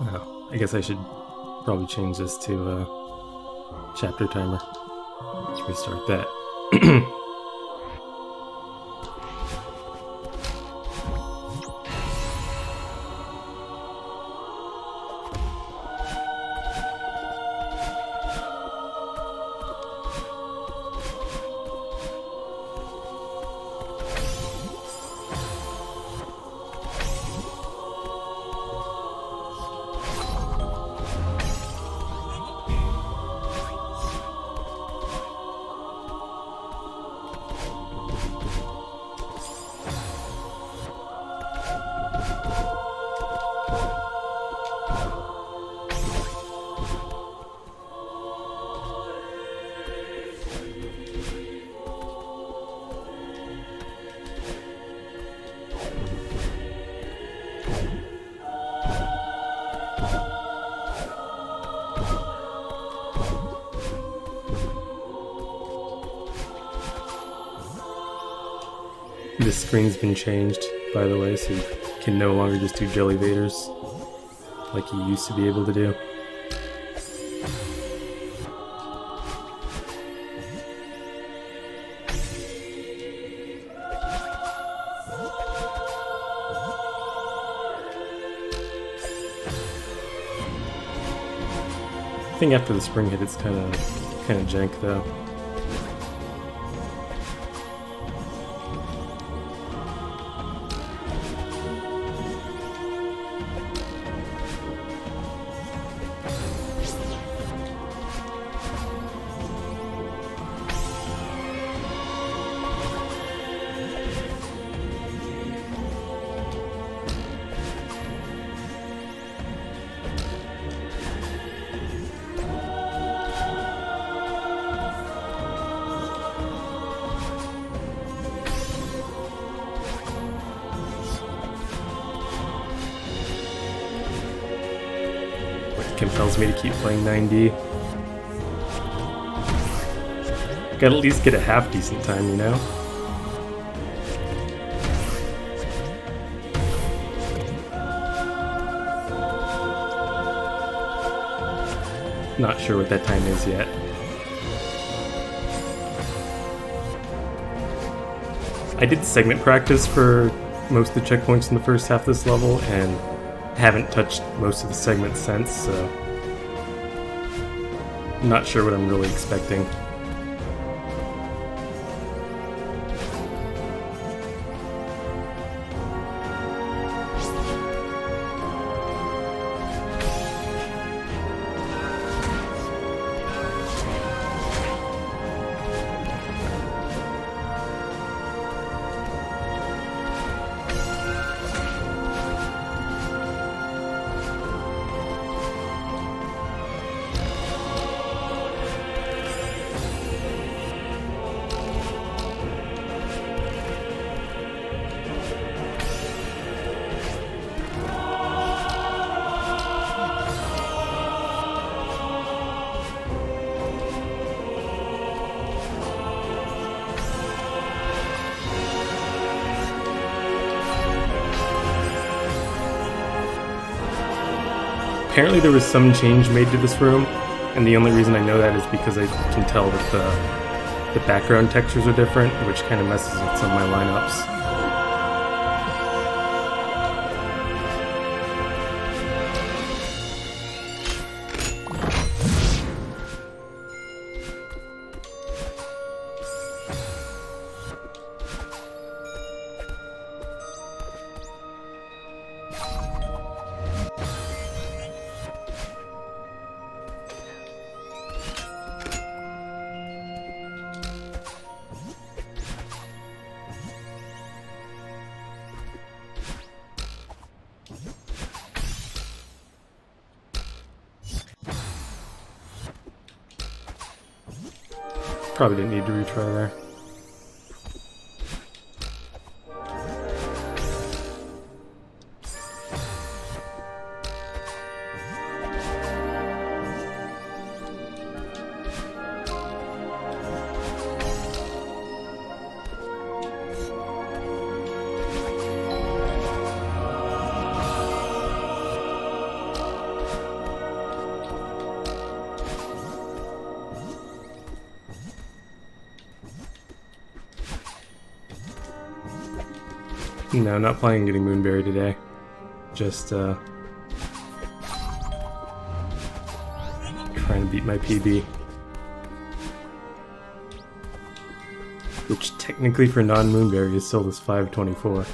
Oh, I guess I should probably change this to chapter timer. Let's restart that. This screen's been changed, by the way, so you can no longer just do Jellyvaders like you used to be able to do. I think after the spring hit, it's kind of jank though. Compels me to keep playing 9D. Gotta at least get a half decent time, you know? Not sure what that time is yet. I did segment practice for most of the checkpoints in the first half of this level, and haven't touched most of the segments since, so I'm not sure what I'm really expecting. Apparently there was some change made to this room, and the only reason I know that is because I can tell that the background textures are different, which kind of messes with some of my lineups. Probably didn't need to retry there. No, not planning on getting Moonberry today. Just trying to beat my PB. Which technically for non-Moonberry is still this 524.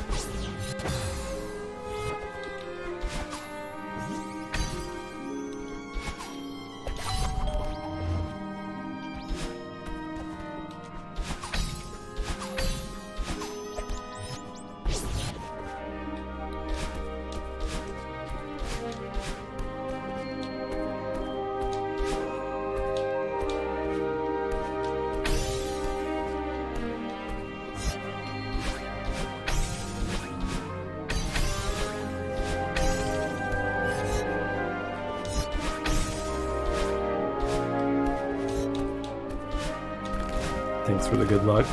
Thanks for the good luck.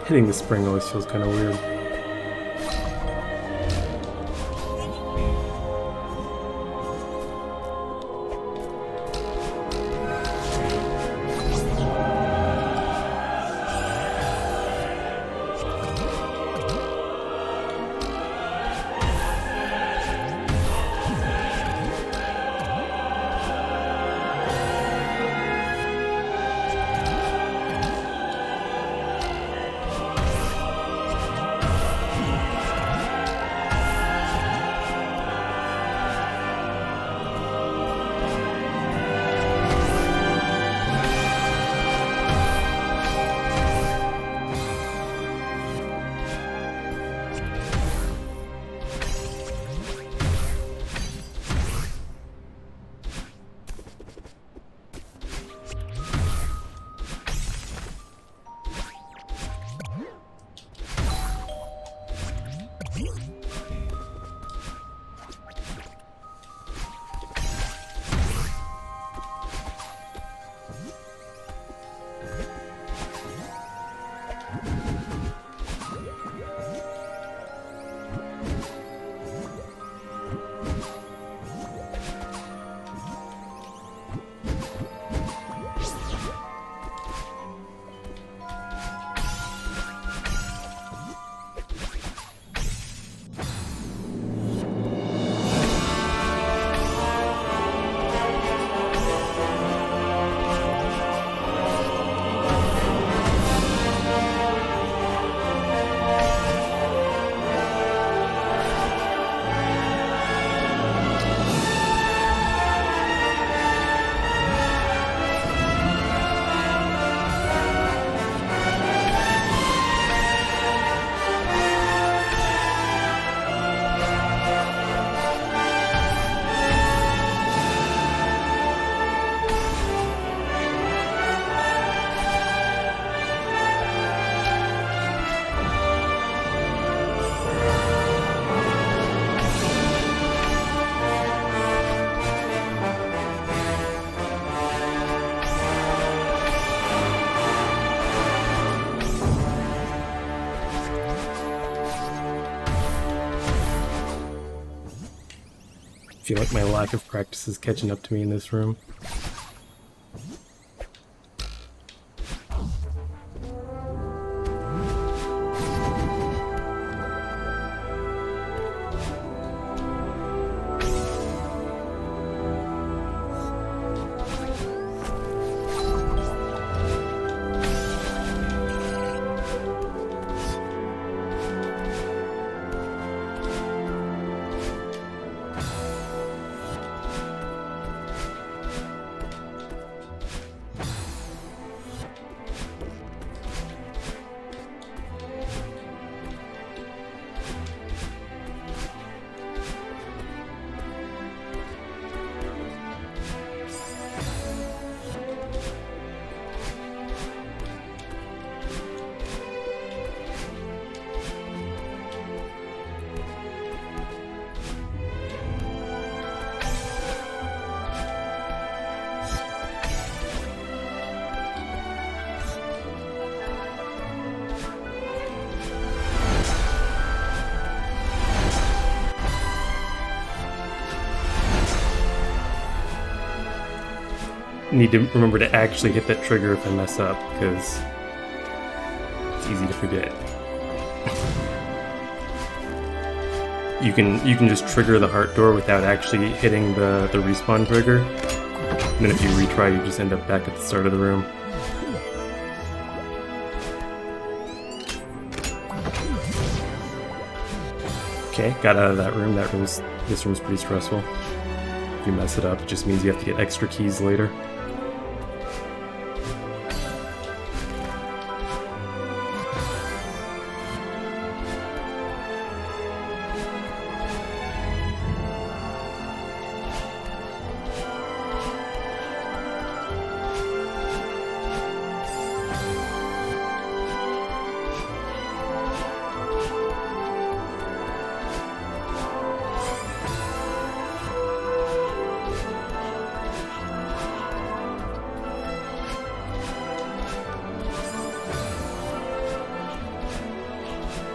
Hitting the spring always feels kind of weird. I feel like my lack of practice is catching up to me in this room. need to remember to actually hit that trigger if I mess up, because it's easy to forget. You can just trigger the heart door without actually hitting the respawn trigger. And then if you retry, you just end up back at the start of the room. Okay, got out of that room. This room's pretty stressful. If you mess it up, it just means you have to get extra keys later.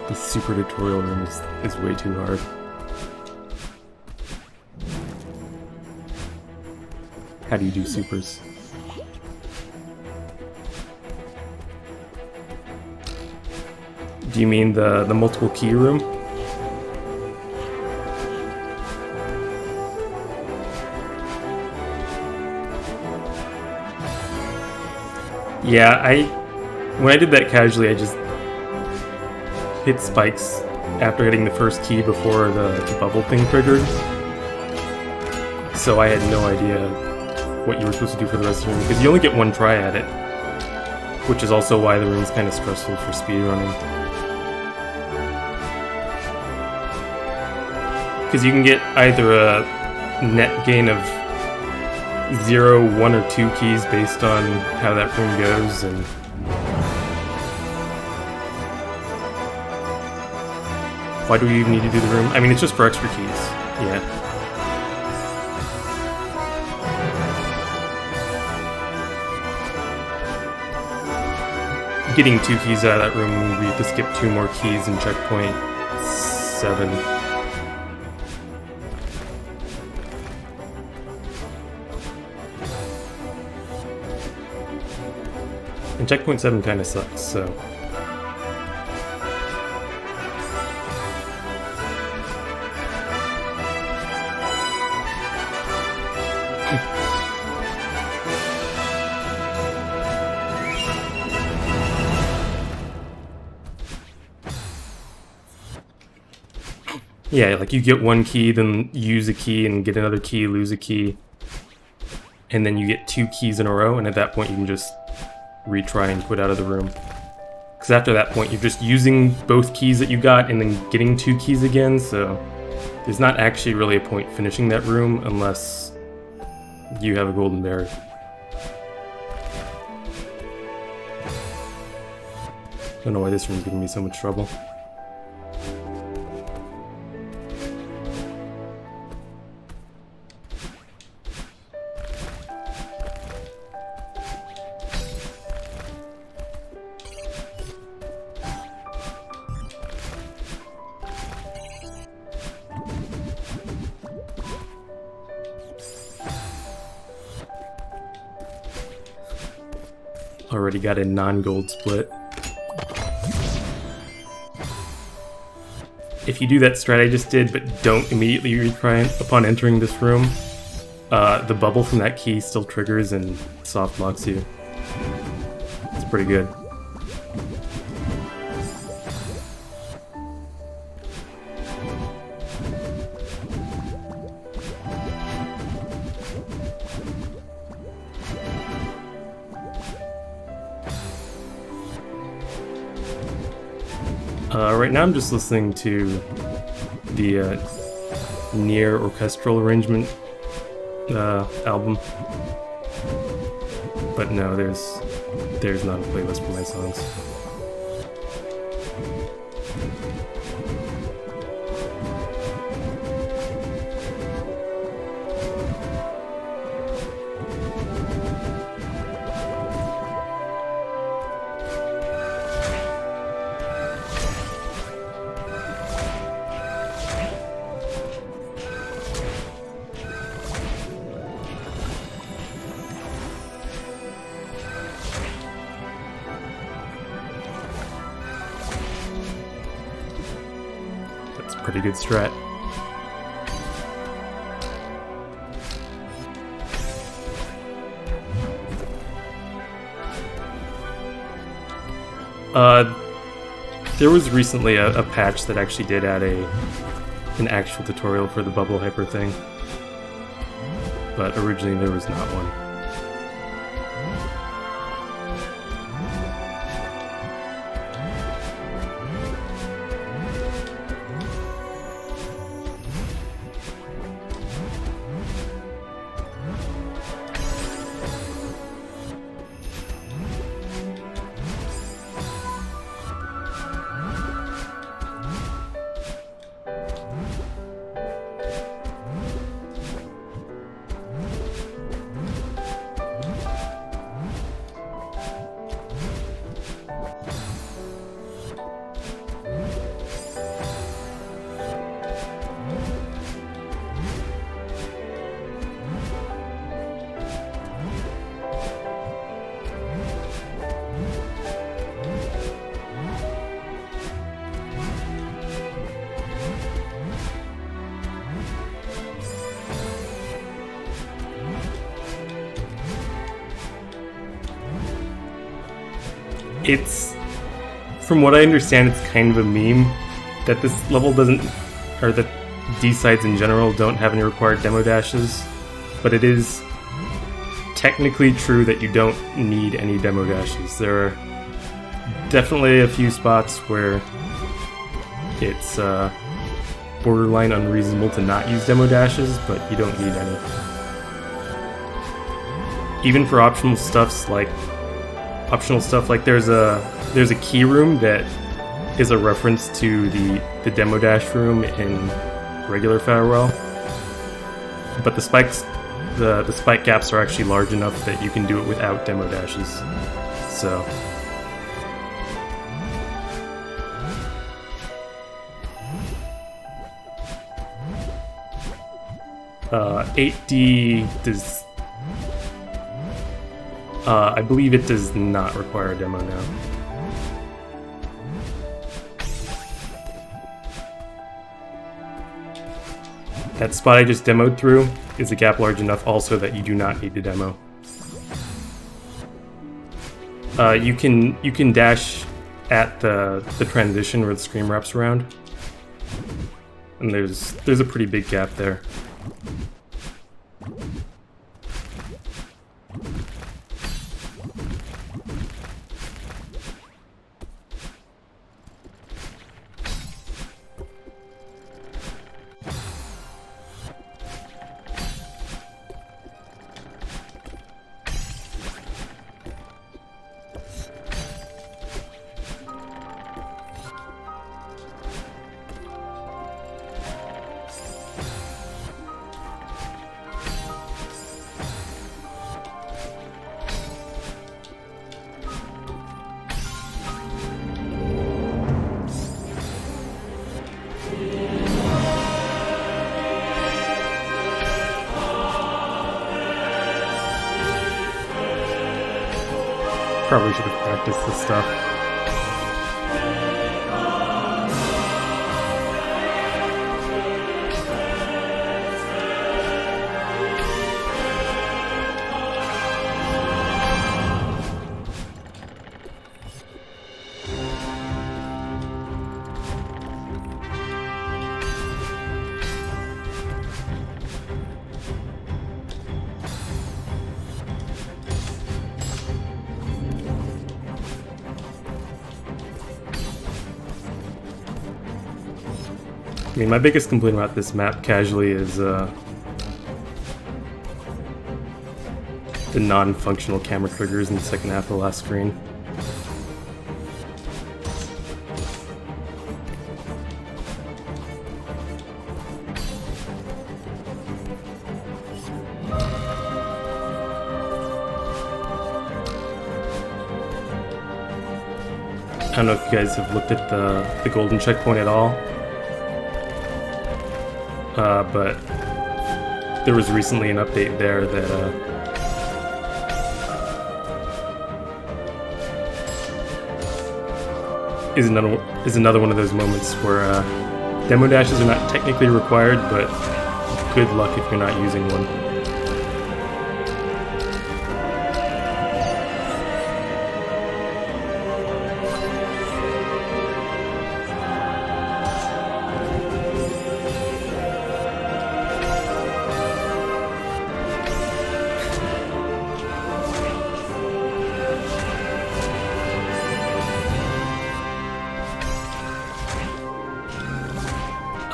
The super tutorial room is way too hard. How do you do supers? Do you mean the multiple key room? Yeah, when I did that casually, I just hit spikes after hitting the first key before the bubble thing triggered. So I had no idea what you were supposed to do for the rest of the room, because you only get one try at it, which is also why the room's kind of stressful for speedrunning. Because you can get either a net gain of 0, 1, or 2 keys based on how that room goes, and why do we even need to do the room? I mean, it's just for extra keys. Yeah. Getting 2 keys out of that room, we have to skip 2 more keys in checkpoint 7. And checkpoint 7 kind of sucks, so... Yeah, like you get 1 key, then use a key, and get another key, lose a key. And then you get 2 keys in a row, and at that point you can just retry and quit out of the room. Because after that point, you're just using both keys that you got and then getting 2 keys again, so there's not actually really a point finishing that room unless you have a golden berry. I don't know why this room's giving me so much trouble. Already got a non-gold split. If you do that strat I just did, but don't immediately retry upon entering this room, the bubble from that key still triggers and soft locks you. It's pretty good. Right now I'm just listening to the Near orchestral arrangement album, but no, there's not a playlist for my songs. pretty good strat. There was recently a patch that actually did add an actual tutorial for the bubble hyper thing, but originally there was not one. It's, from what I understand, it's kind of a meme that this level doesn't, or that D-sides in general don't have any required demo dashes, but it is technically true that you don't need any demo dashes. There are definitely a few spots where it's borderline unreasonable to not use demo dashes, but you don't need any. Even for optional stuff like there's a key room that is a reference to the demo dash room in regular Farewell, but the spike gaps are actually large enough that you can do it without demo dashes. So 8D does. I believe it does not require a demo now. That spot I just demoed through is a gap large enough also that you do not need the demo. You can dash at the transition where the screen wraps around, and there's a pretty big gap there. Probably should have practiced this stuff. I mean, my biggest complaint about this map casually is the non-functional camera triggers in the second half of the last screen. I don't know if you guys have looked at the golden checkpoint at all. But there was recently an update there that is another one of those moments where Demo dashes are not technically required, but good luck if you're not using one.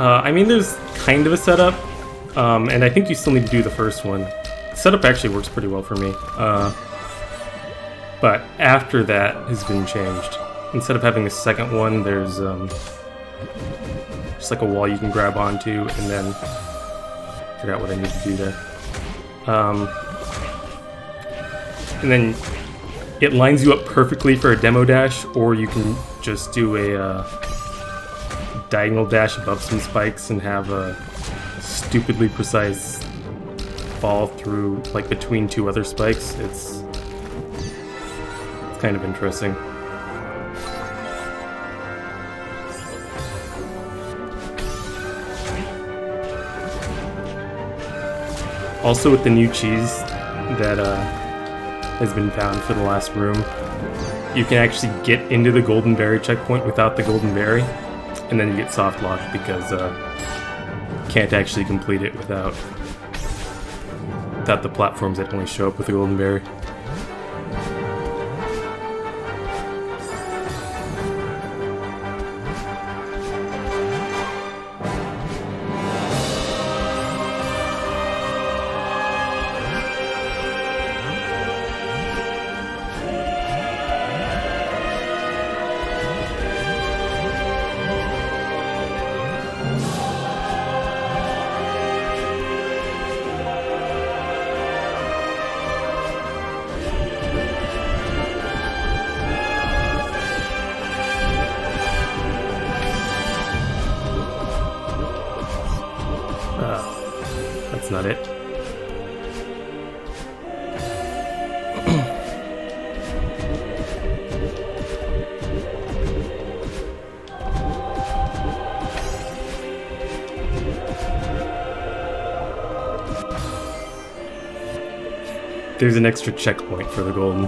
I mean, there's kind of a setup, and I think you still need to do the first one. The setup actually works pretty well for me, but after that has been changed. Instead of having a second one, there's just like a wall you can grab onto, and then I forgot what I need to do there. And then it lines you up perfectly for a demo dash, or you can just do a diagonal dash above some spikes and have a stupidly precise fall through, like, between two other spikes. It's kind of interesting. Also, with the new cheese that has been found for the last room, you can actually get into the golden berry checkpoint without the golden berry, and then you get soft lock because can't actually complete it without the platforms that only show up with the golden berry. That's not it. There's an extra checkpoint for the golden.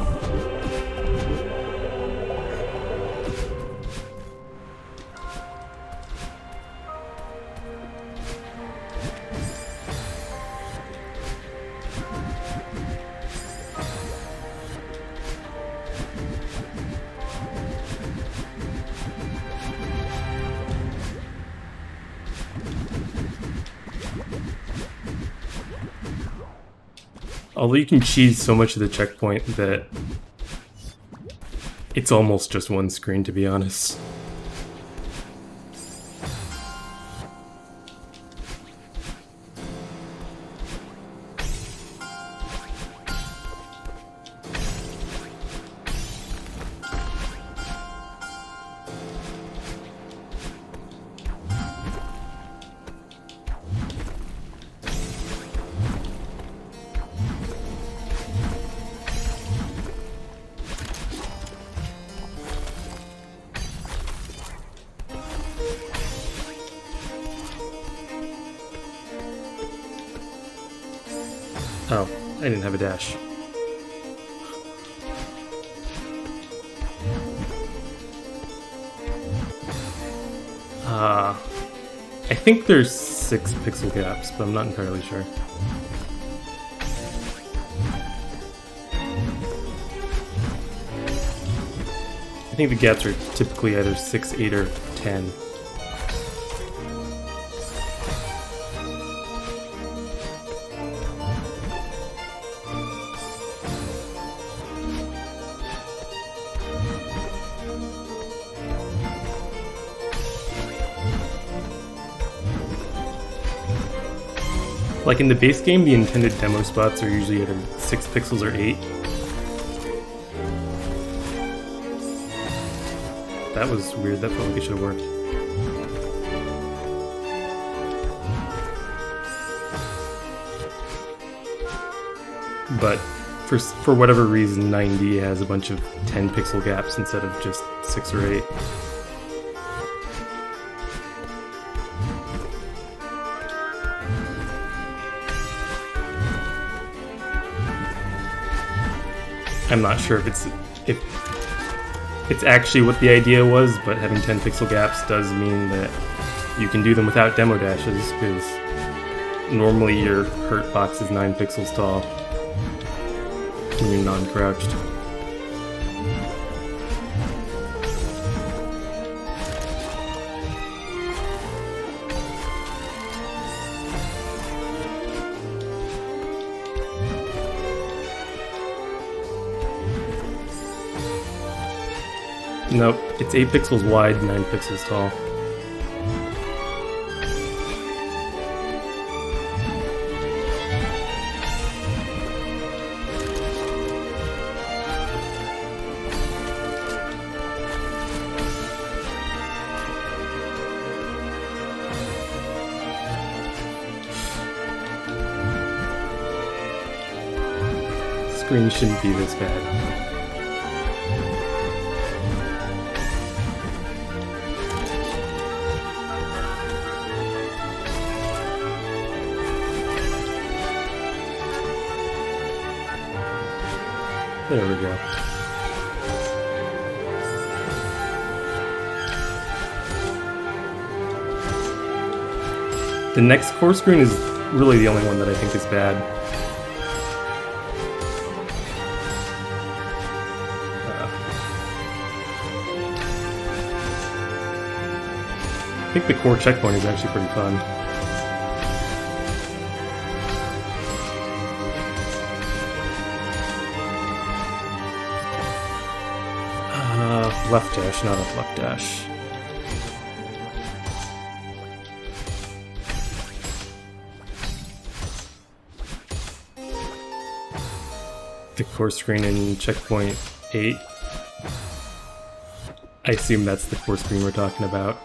Although you can cheese so much of the checkpoint that it's almost just one screen, to be honest. Oh, I didn't have a dash. I think there's 6 pixel gaps, but I'm not entirely sure. I think the gaps are typically either 6, 8, or 10. Like in the base game, the intended demo spots are usually either 6 pixels or 8. That was weird, that felt like it should have worked. But for whatever reason, 9D has a bunch of 10 pixel gaps instead of just 6 or 8. I'm not sure if it's actually what the idea was, but having 10 pixel gaps does mean that you can do them without demo dashes, because normally your hurt box is 9 pixels tall when you're non-crouched. Nope, it's 8 pixels wide, 9 pixels tall. Screen shouldn't be this bad. There we go. The next core screen is really the only one that I think is bad. I think the core checkpoint is actually pretty fun. Left dash, not a left dash. The core screen in checkpoint 8. I assume that's the core screen we're talking about.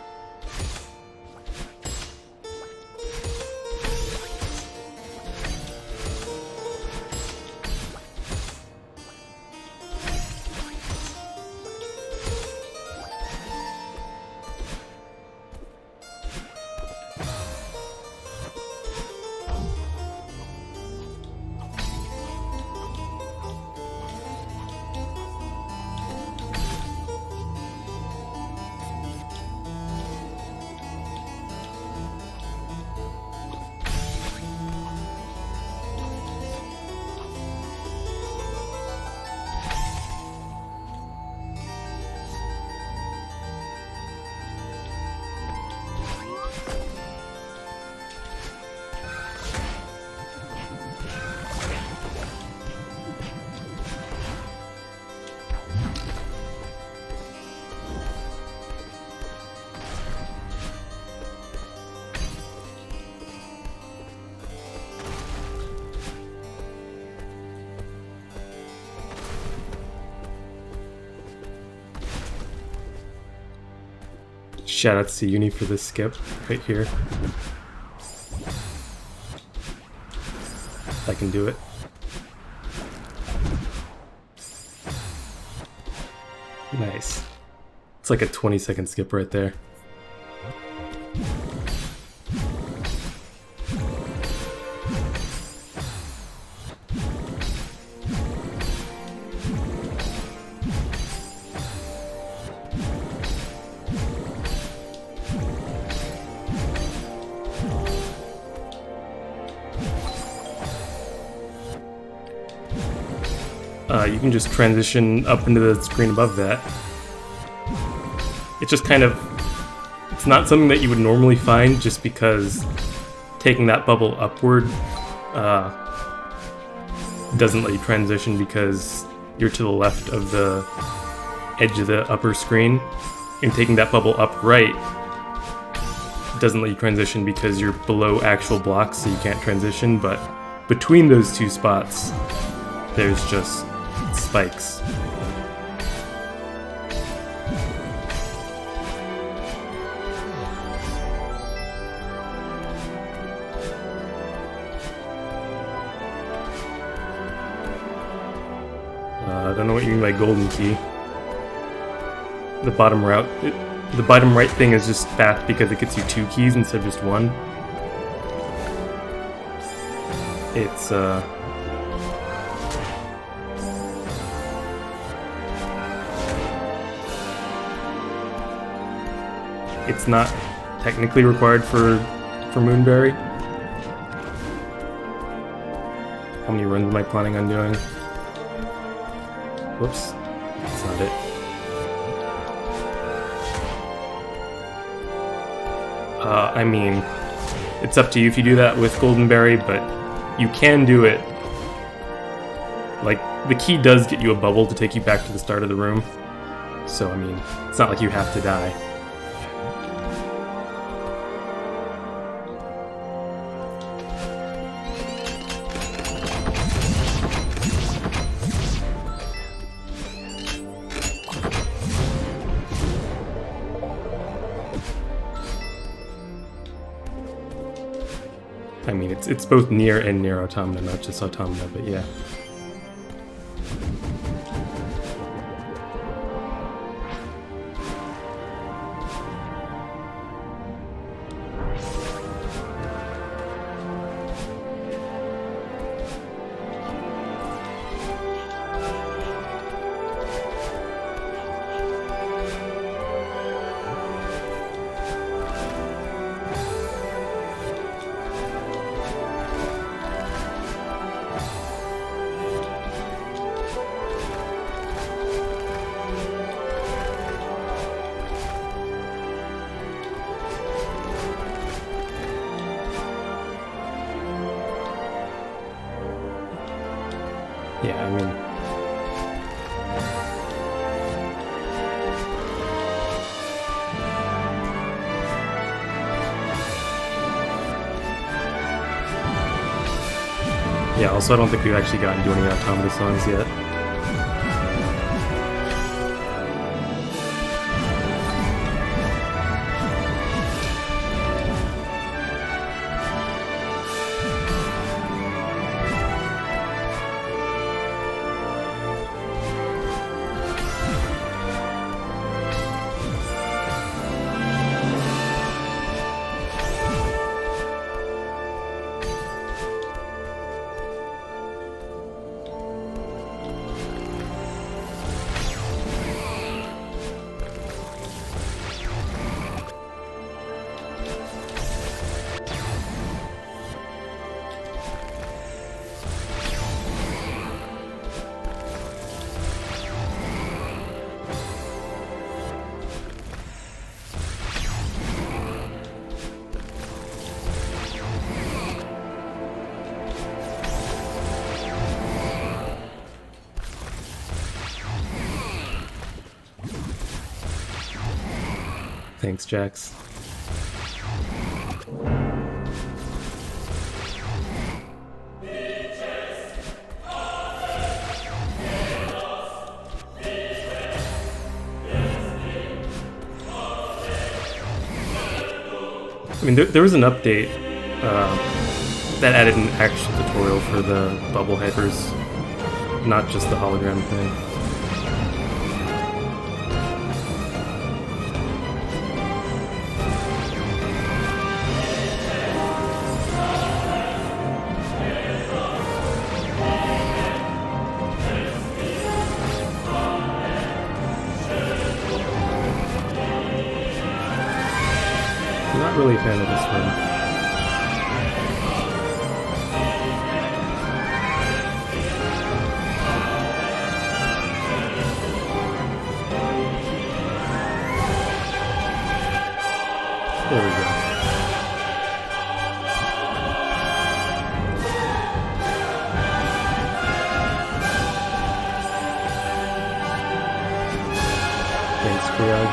Shoutouts to Uni for this skip right here. I can do it. Nice. It's like a 20-second skip right there. You can just transition up into the screen above that. It's just kind of... It's not something that you would normally find, just because taking that bubble upward doesn't let you transition because you're to the left of the edge of the upper screen. And taking that bubble up right doesn't let you transition because you're below actual blocks, so you can't transition. But between those two spots, there's just spikes. I don't know what you mean by golden key. The bottom right thing is just fast because it gets you 2 keys instead of just 1. It's it's not technically required for Moonberry. How many runs am I planning on doing? Whoops, that's not it. I mean, it's up to you if you do that with Goldenberry, but you can do it. Like, the key does get you a bubble to take you back to the start of the room. So, I mean, it's not like you have to die. I mean, it's both near and near Automata, not just Automata, but yeah. Yeah, I mean... Yeah, also I don't think we've actually gotten to any Automata songs yet. Thanks, Jax. I mean, there was an update that added an actual tutorial for the bubble hypers, not just the hologram thing. I'm not really a fan of this one. There we go. Thanks, Kriog.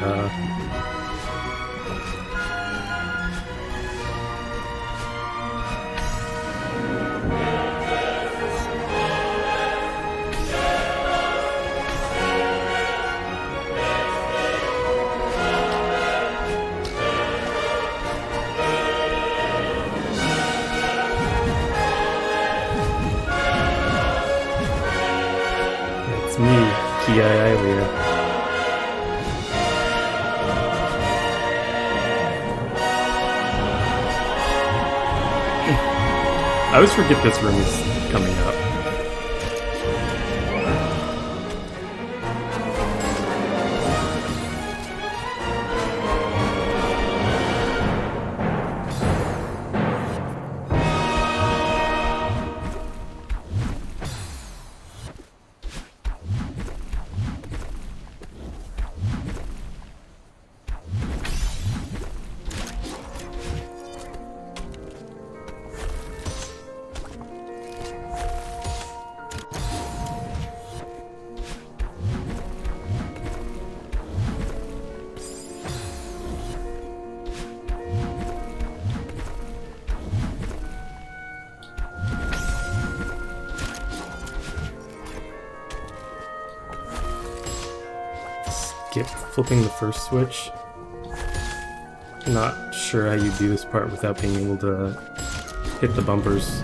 It's me, Kia. I always forget this room is coming up. Skip flipping the first switch. Not sure how you do this part without being able to hit the bumpers.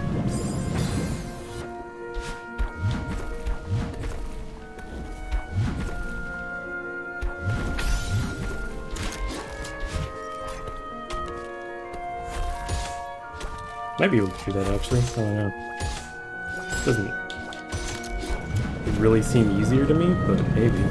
Might be able to do that actually, I don't know. Doesn't really seem easier to me, but maybe.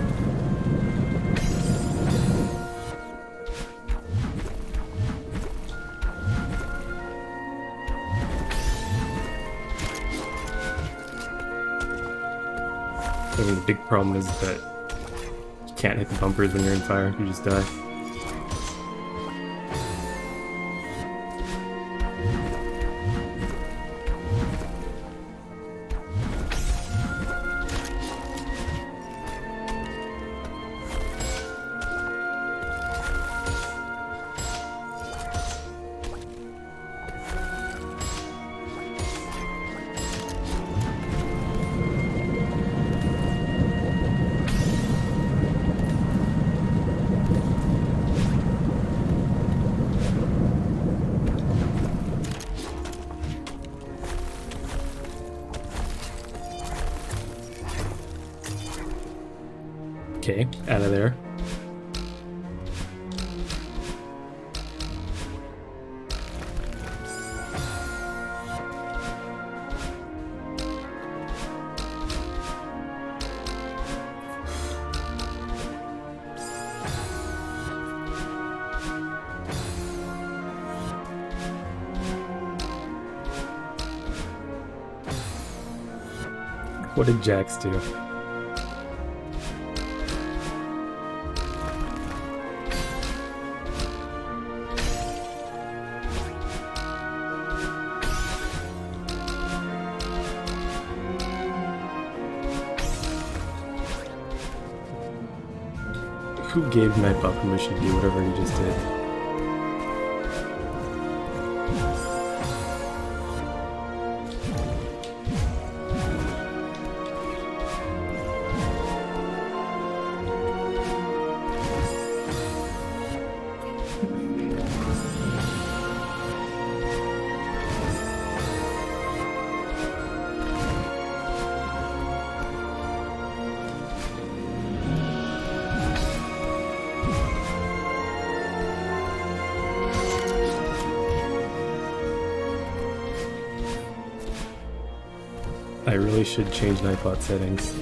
I mean, the big problem is that you can't hit the bumpers when you're in fire, you just die. Okay, out of there. What did Jax do? Who gave Nightbot permission to do whatever he just did? I really should change Nightbot settings.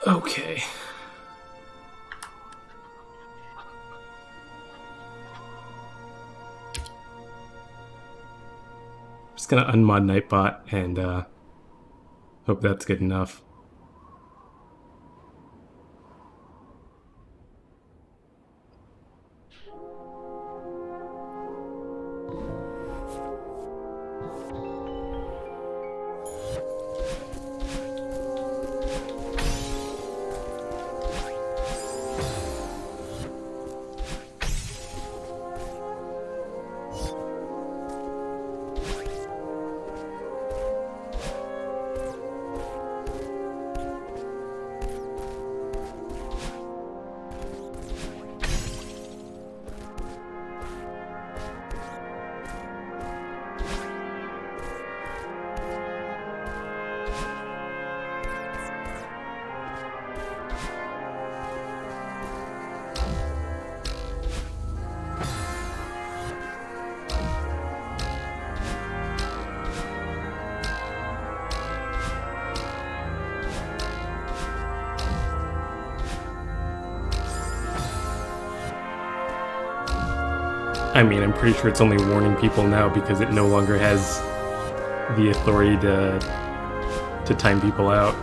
Okay. Just gonna unmod Nightbot and hope that's good enough. I mean, I'm pretty sure it's only warning people now because it no longer has the authority to time people out.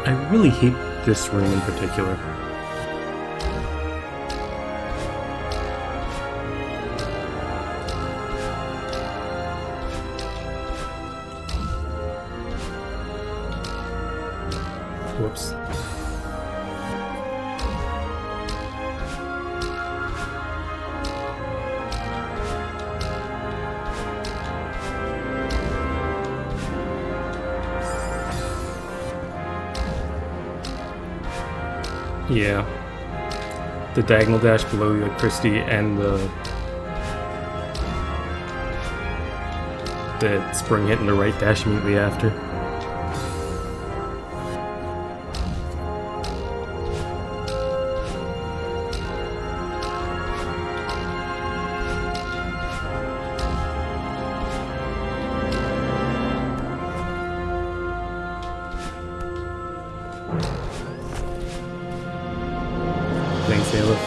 I really hate this room in particular. Whoops. Yeah. The diagonal dash below the Christie and the spring hit and the right dash immediately after. Thanks, Aleph.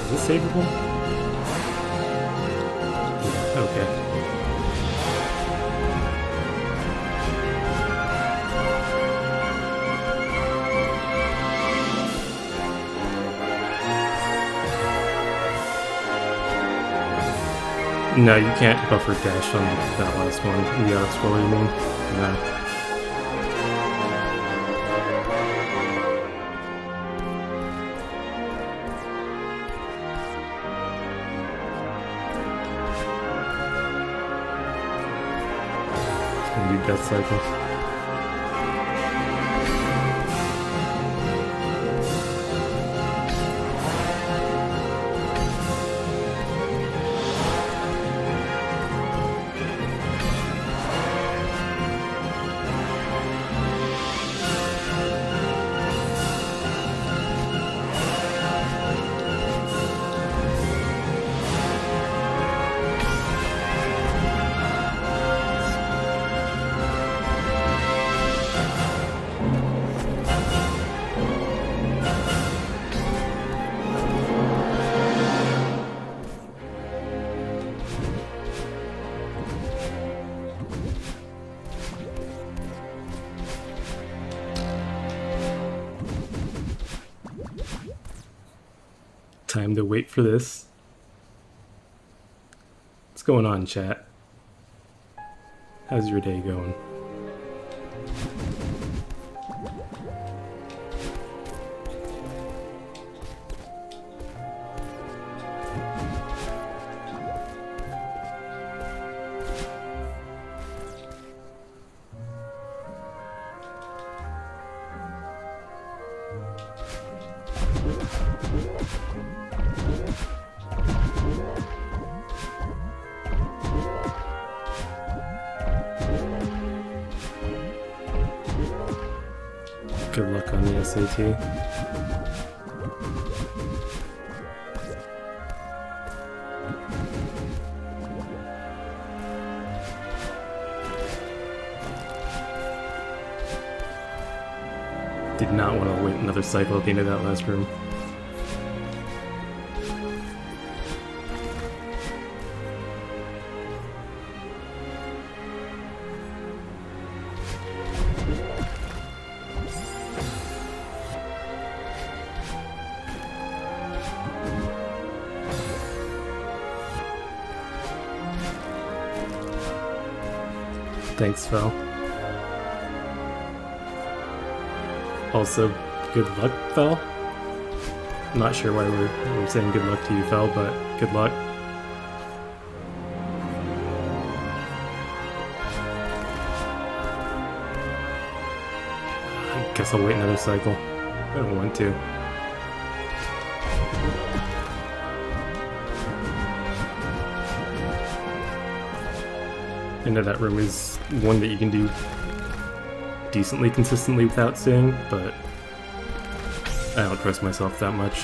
Is this savable? Yeah, okay. No, you can't buffer dash on that last one. The auto scroller, you mean? No. Do death cycle. Time to wait for this. What's going on, chat? How's your day going? Good luck on the SAT. Did not want to wait another cycle at the end of that last room. Thanks, Fel. Also, good luck, Fel. I'm not sure why we're saying good luck to you, Fel, but good luck. I guess I'll wait another cycle. I don't want to. End of that room is one that you can do decently consistently without seeing, but I don't trust myself that much.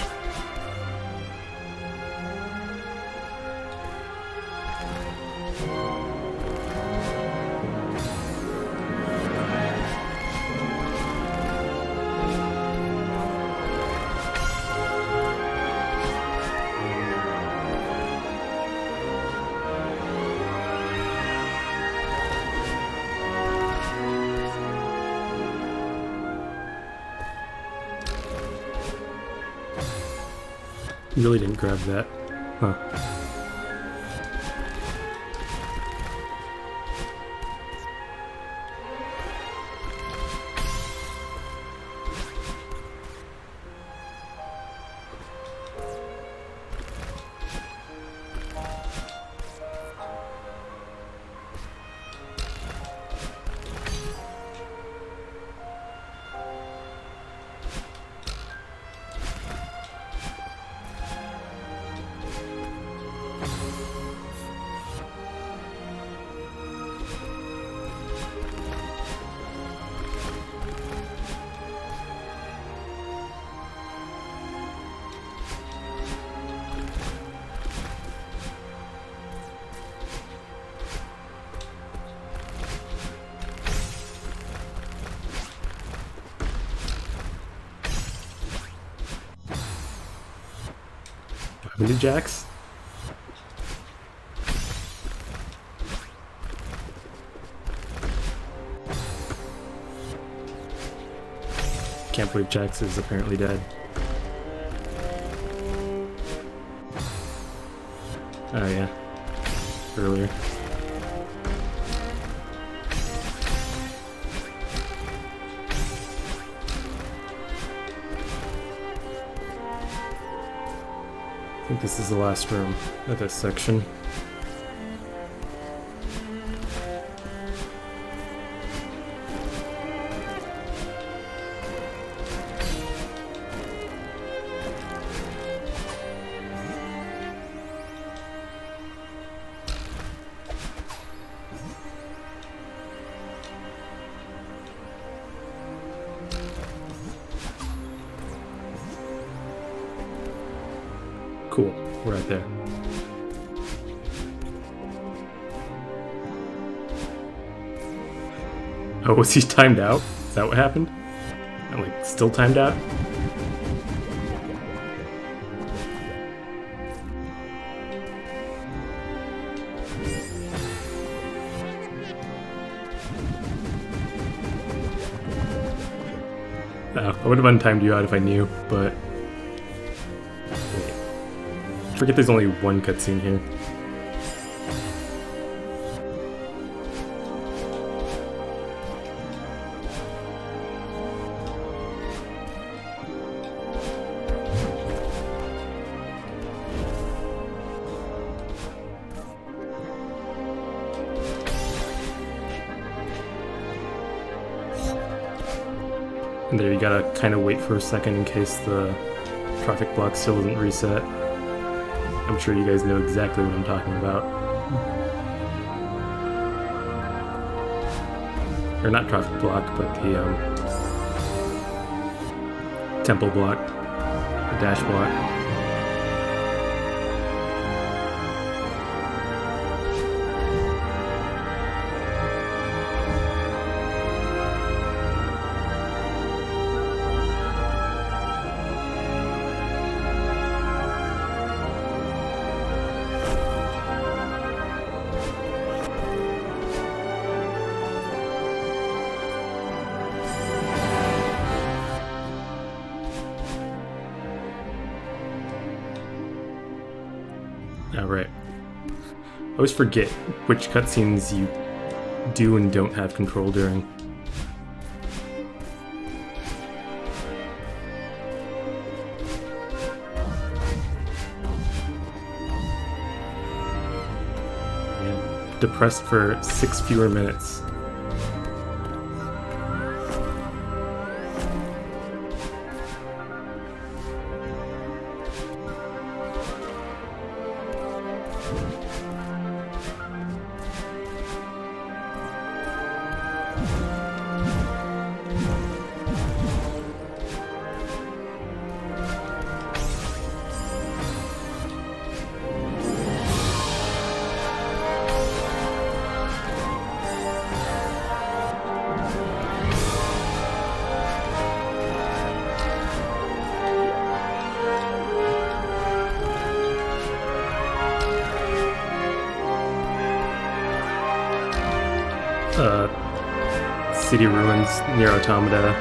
You really didn't grab that, huh? Into jacks? Can't believe Jax is apparently dead. Oh yeah, earlier. I think this is the last room of this section. Cool, we're right there. Oh, was he timed out? Is that what happened? I'm like, still timed out? Oh, I would have untimed you out if I knew, but... Wait. Forget there's only one cutscene here. And there, you gotta kind of wait for a second in case the traffic block still isn't reset. I'm sure you guys know exactly what I'm talking about. Or not traffic block, but the temple block, the dash block. Alright. I always forget which cutscenes you do and don't have control during. And depressed for 6 fewer minutes. City Ruins, Near Automata,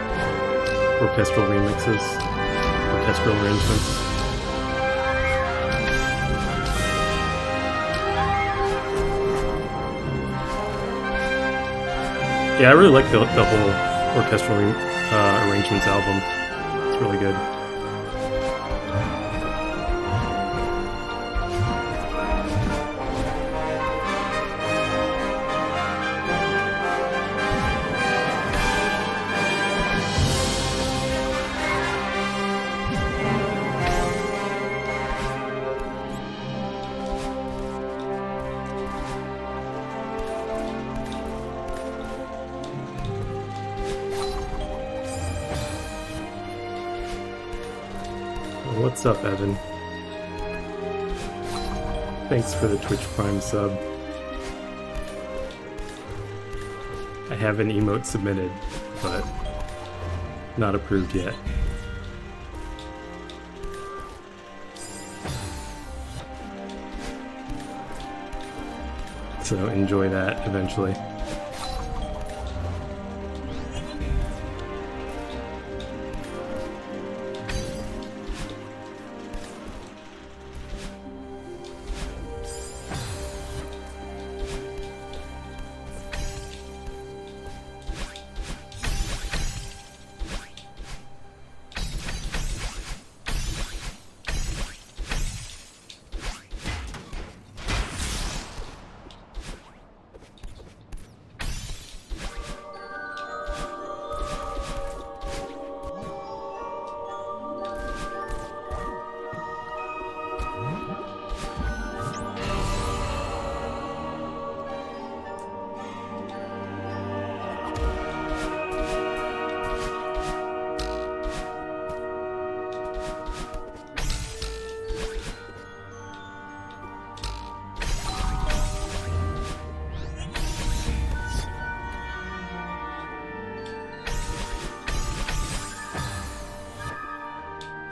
orchestral remixes, orchestral arrangements. Yeah, I really like the whole orchestral arrangements album. It's really good. What's up, Evan? Thanks for the Twitch Prime sub. I have an emote submitted, but not approved yet. So enjoy that eventually.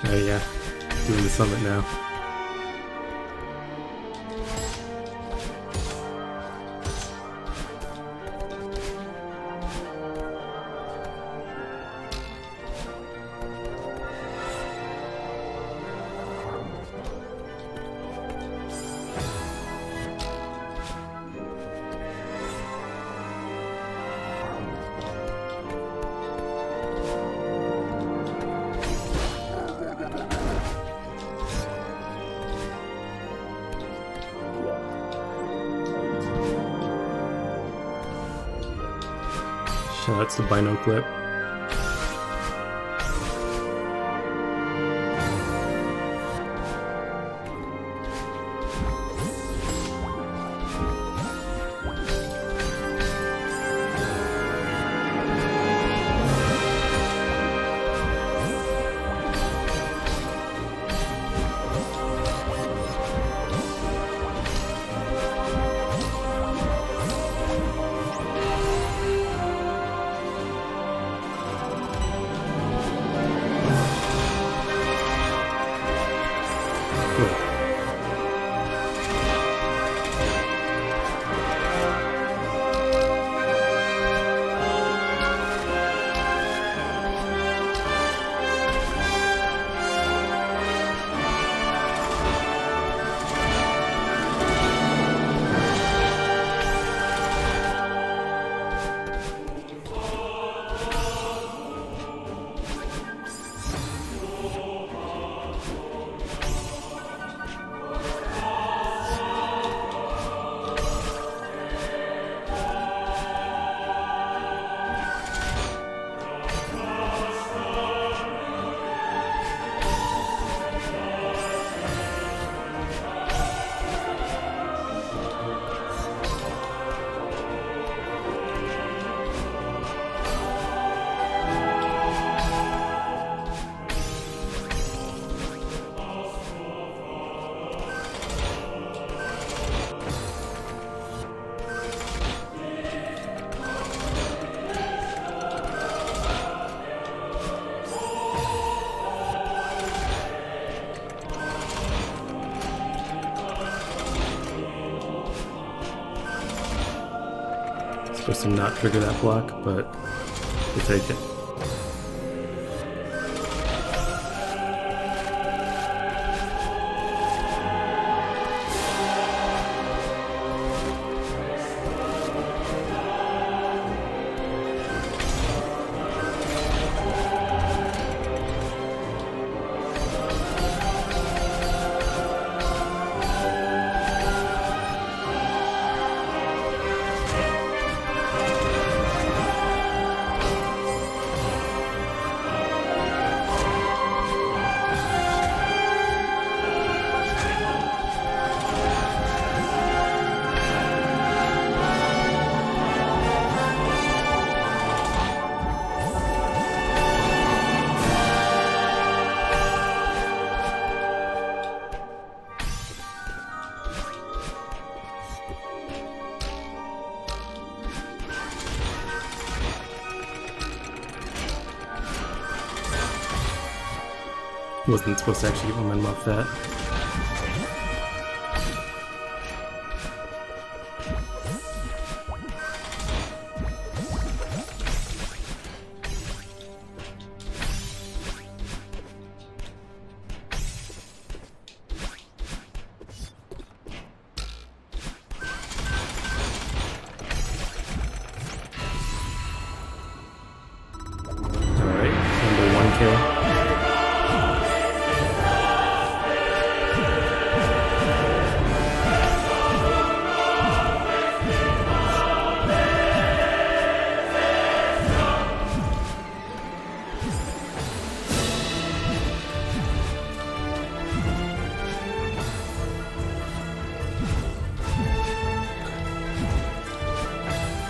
Oh yeah, doing the summit now. Oh, that's the Binocular. Supposed to not trigger that block, but we'll take it. Wasn't supposed to actually get momentum off that. Alright, number 1K.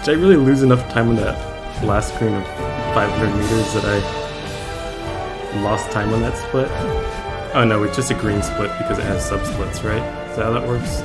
Did I really lose enough time on that last screen of 500 meters that I lost time on that split? Oh no, it's just a green split because it has sub-splits, right? Is that how that works?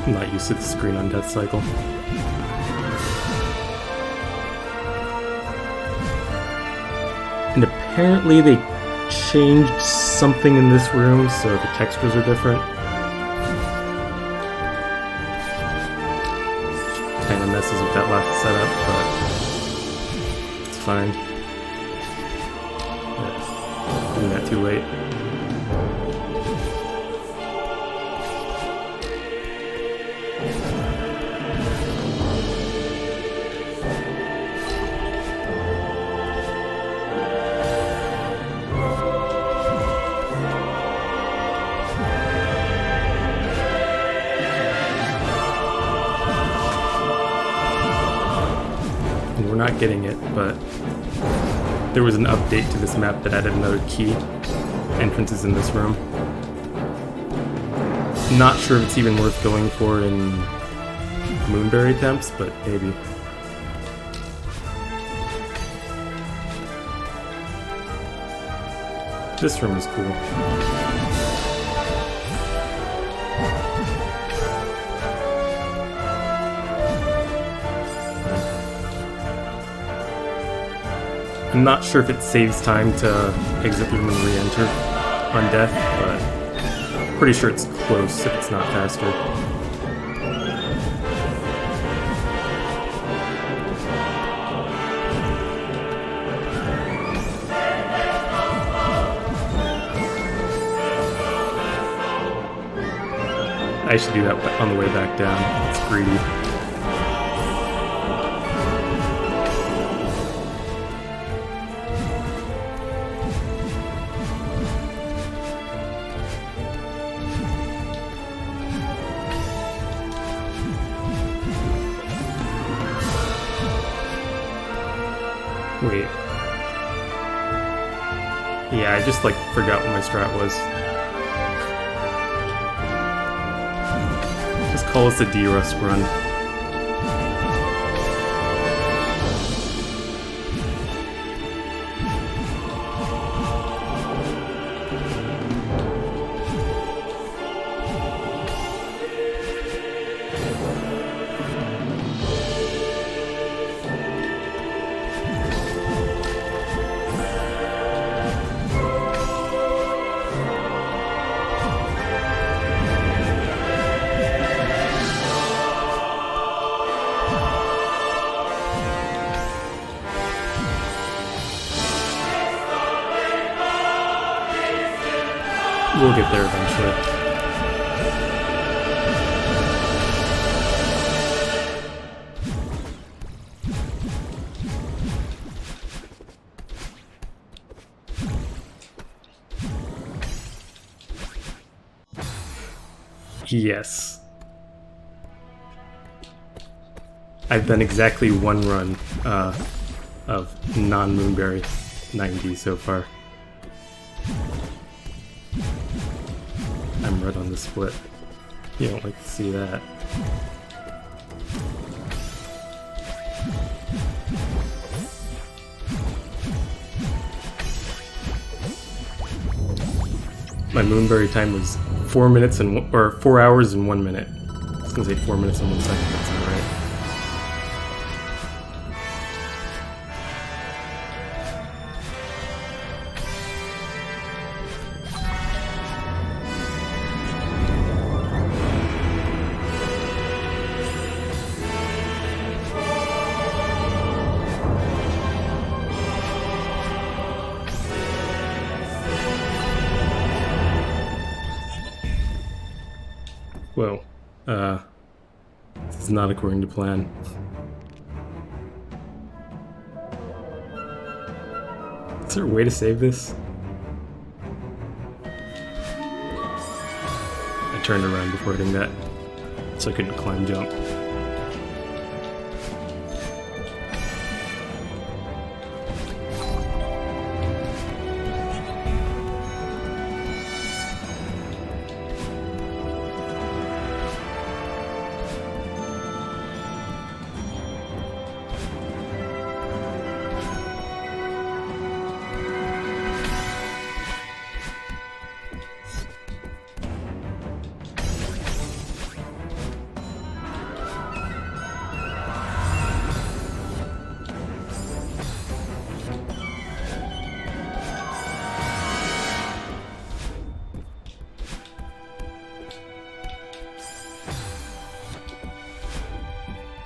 I'm not used to the screen on Death Cycle. And apparently they changed something in this room, so the textures are different. Kinda messes with that last setup, but it's fine. Yeah, doing that too late. We're not getting it, but there was an update to this map that added another key. Entrances in this room. Not sure if it's even worth going for in Moonberry attempts, but maybe. This room is cool. I'm not sure if it saves time to exit the room and re-enter on death, but pretty sure it's close if it's not faster. I should do that on the way back down. It's greedy. Wait. Yeah, I just forgot what my strat was. Just call this a D-Rust run. We'll get there eventually. Yes. I've done exactly one run of non-Moonberry 90 so far. I'm right on the split. You don't like to see that. My Moonberry time was 4 minutes or 4 hours and 1 minute. I was gonna say 4 minutes and 1 second. That's not right. Whoa, this is not according to plan. Is there a way to save this? I turned around before hitting that, so I couldn't climb jump.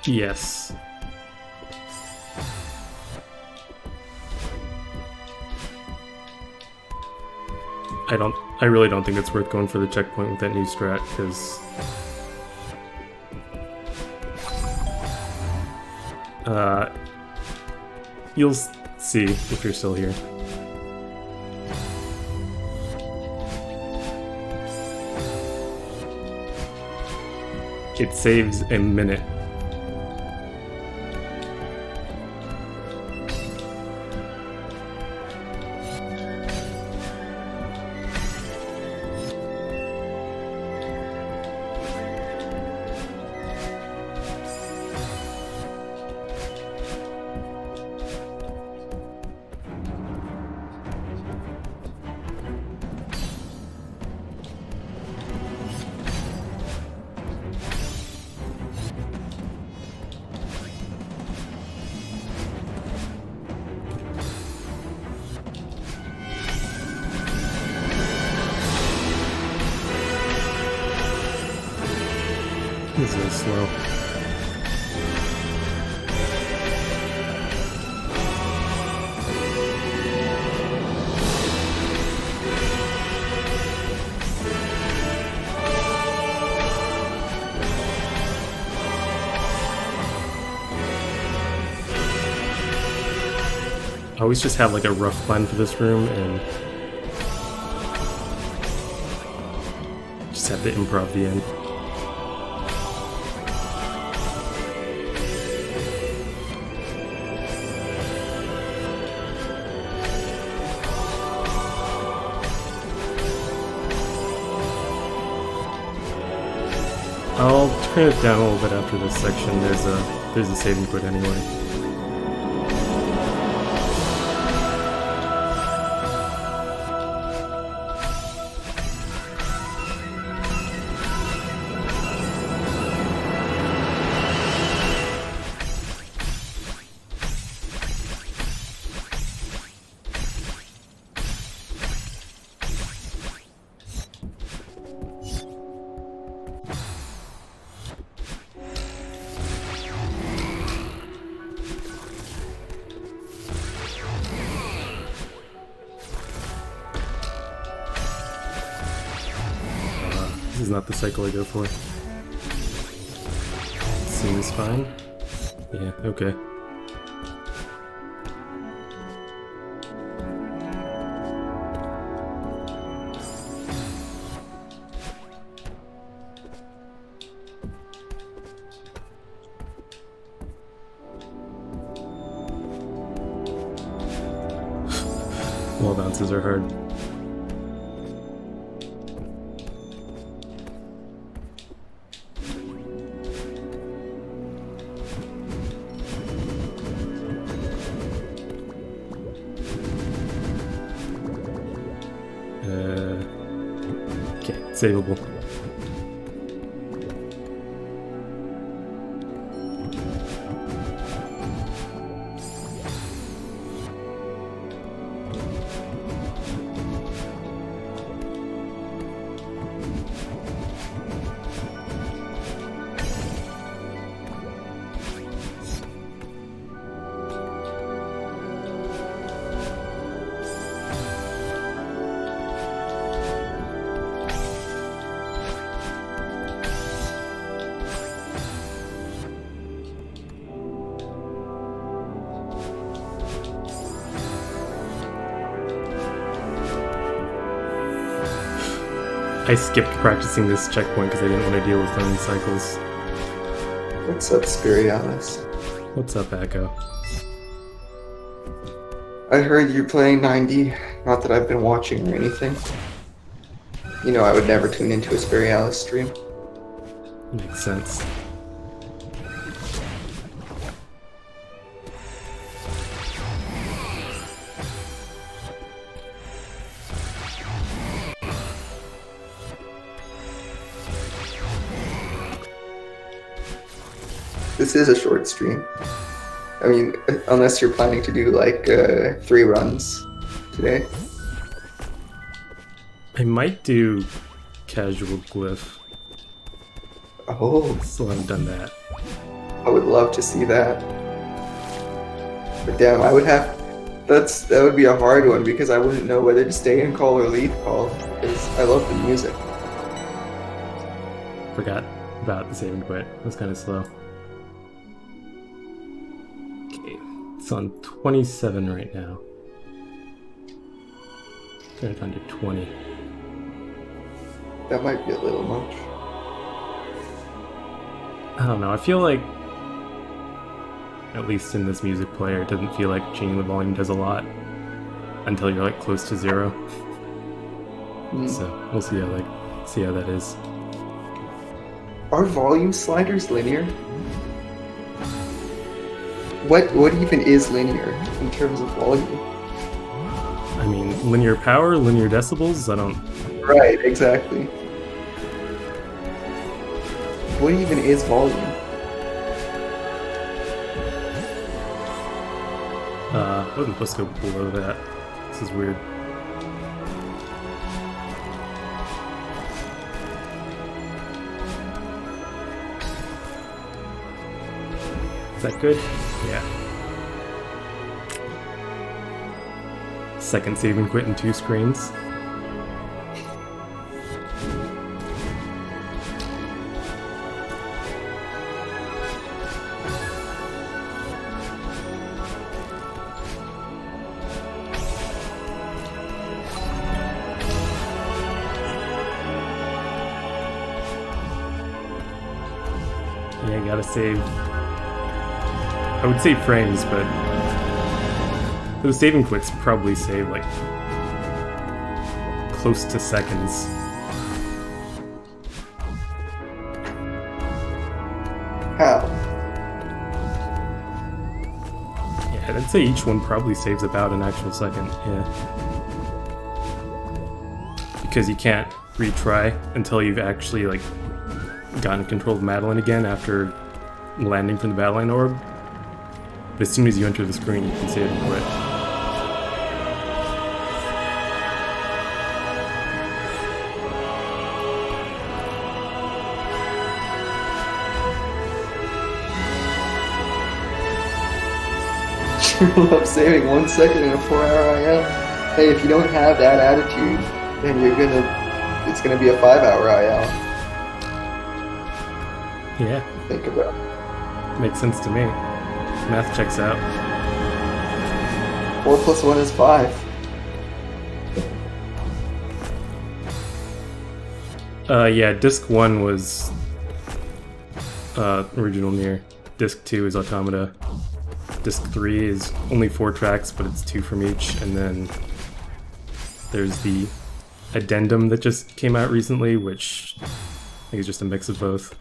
Yes. I really don't think it's worth going for the checkpoint with that new strat, because you'll see if you're still here. It saves a minute. This is slow. I always just have like a rough plan for this room and just have to improv the end. I'll turn it down a little bit after this section. There's a save and quit anyway. This is not the cycle I go for. Seems fine. Yeah, okay. Wall bounces are hard. Okay, savable. I skipped practicing this checkpoint because I didn't want to deal with learning cycles. What's up, Spirialis? What's up, Echo? I heard you're playing 90. Not that I've been watching or anything. You know I would never tune into a Spirialis stream. Makes sense. This is a short stream. I mean, unless you're planning to do like 3 runs today. I might do casual glyph. Oh. Still haven't done that. I would love to see that. But damn, I would have. That would be a hard one because I wouldn't know whether to stay in call or leave call because I love the music. Forgot about the save and quit. It was kind of slow. Okay, it's on 27 right now. Turn it down to 20. That might be a little much. I don't know. I feel like, at least in this music player, it doesn't feel like changing the volume does a lot until you're like close to 0. So we'll see how that is. Are volume sliders linear? What even is linear in terms of volume? I mean, linear power, linear decibels. I don't. Right, exactly. What even is volume? I wasn't supposed to go below that. This is weird. Is that good? Yeah. Second save and quit in 2 screens. Yeah, gotta save. I would save frames, but the save and quits probably save like close to seconds. How? Yeah, I'd say each one probably saves about an actual second. Yeah, because you can't retry until you've actually like gotten control of Madeline again after landing from the Battleline orb. But as soon as you enter the screen, you can save and quit. I love saving 1 second in a 4-hour IL. Hey, if you don't have that attitude, then it's gonna be a 5-hour IL. Yeah, Think about it. makes sense to me. Math checks out. 4 plus 1 is 5. Yeah, disc 1 was original Nier. Disc 2 is Automata. Disc 3 is only 4 tracks, but it's 2 from each. And then there's the addendum that just came out recently, which I think is just a mix of both.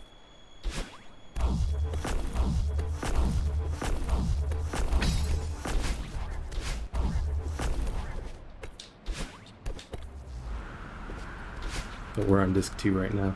But we're on disc 2 right now.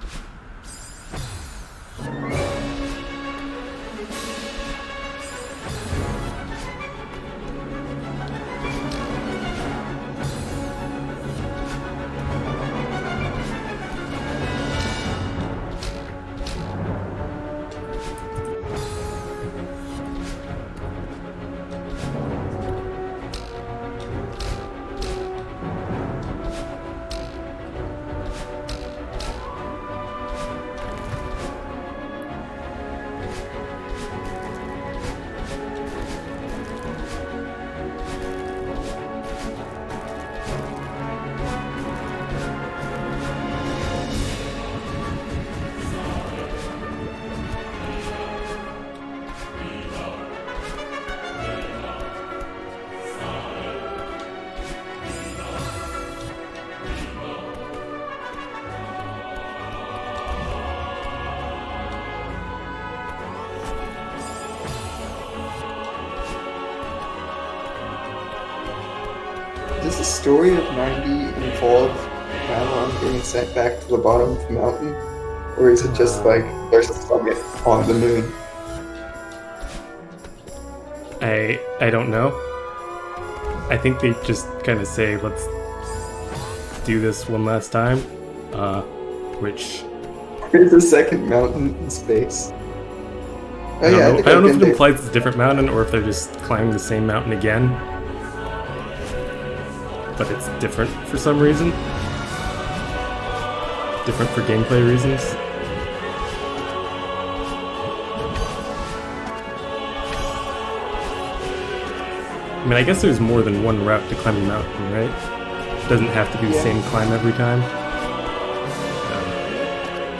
Does the story of 90 involve Madeline getting sent back to the bottom of the mountain? Or is it just like there's a summit on the moon? I don't know. I think they just kind of say, let's do this one last time. Which... There's a second mountain in space. Oh yeah, I think don't I've know if been it there. implies it's a different mountain or if they're just climbing the same mountain again. But it's different for some reason. Different for gameplay reasons. I mean, I guess there's more than one route to climb a mountain, right? It doesn't have to be the Yeah. same climb every time.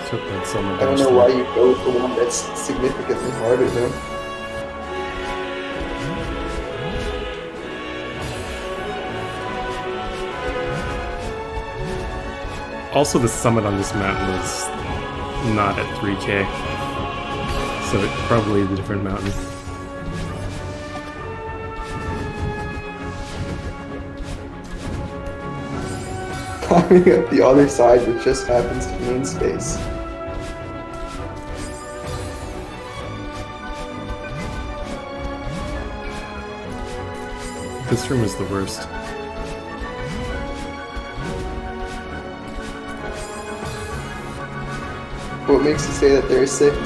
So that's on my I don't know why you go for one that's significantly harder though. Also, the summit on this mountain is not at 3K, so it probably is a different mountain. Climbing up the other side, which just happens to be in space. This room is the worst. What makes you say that there are 6?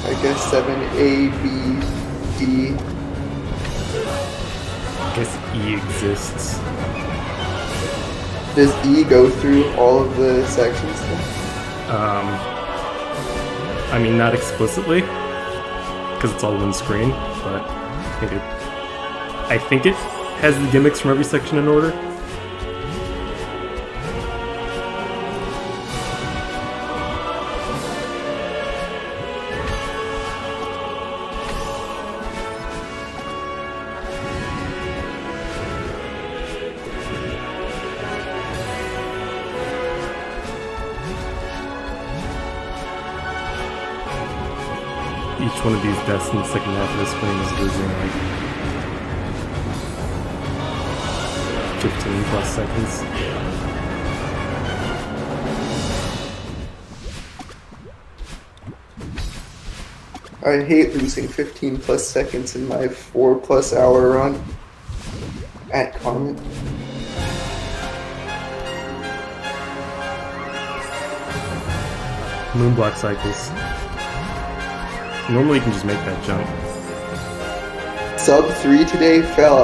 I guess 7A, B, D. I guess E exists. Does E go through all of the sections then? I mean, not explicitly, because it's all one screen, but I think it has the gimmicks from every section in order. Each one of these deaths in the second half of the screen is losing like 15 plus seconds. I hate losing 15 plus seconds in my 4+ hour run at Comet. Moonblock cycles. Normally you can just make that jump. Sub 3 today fell.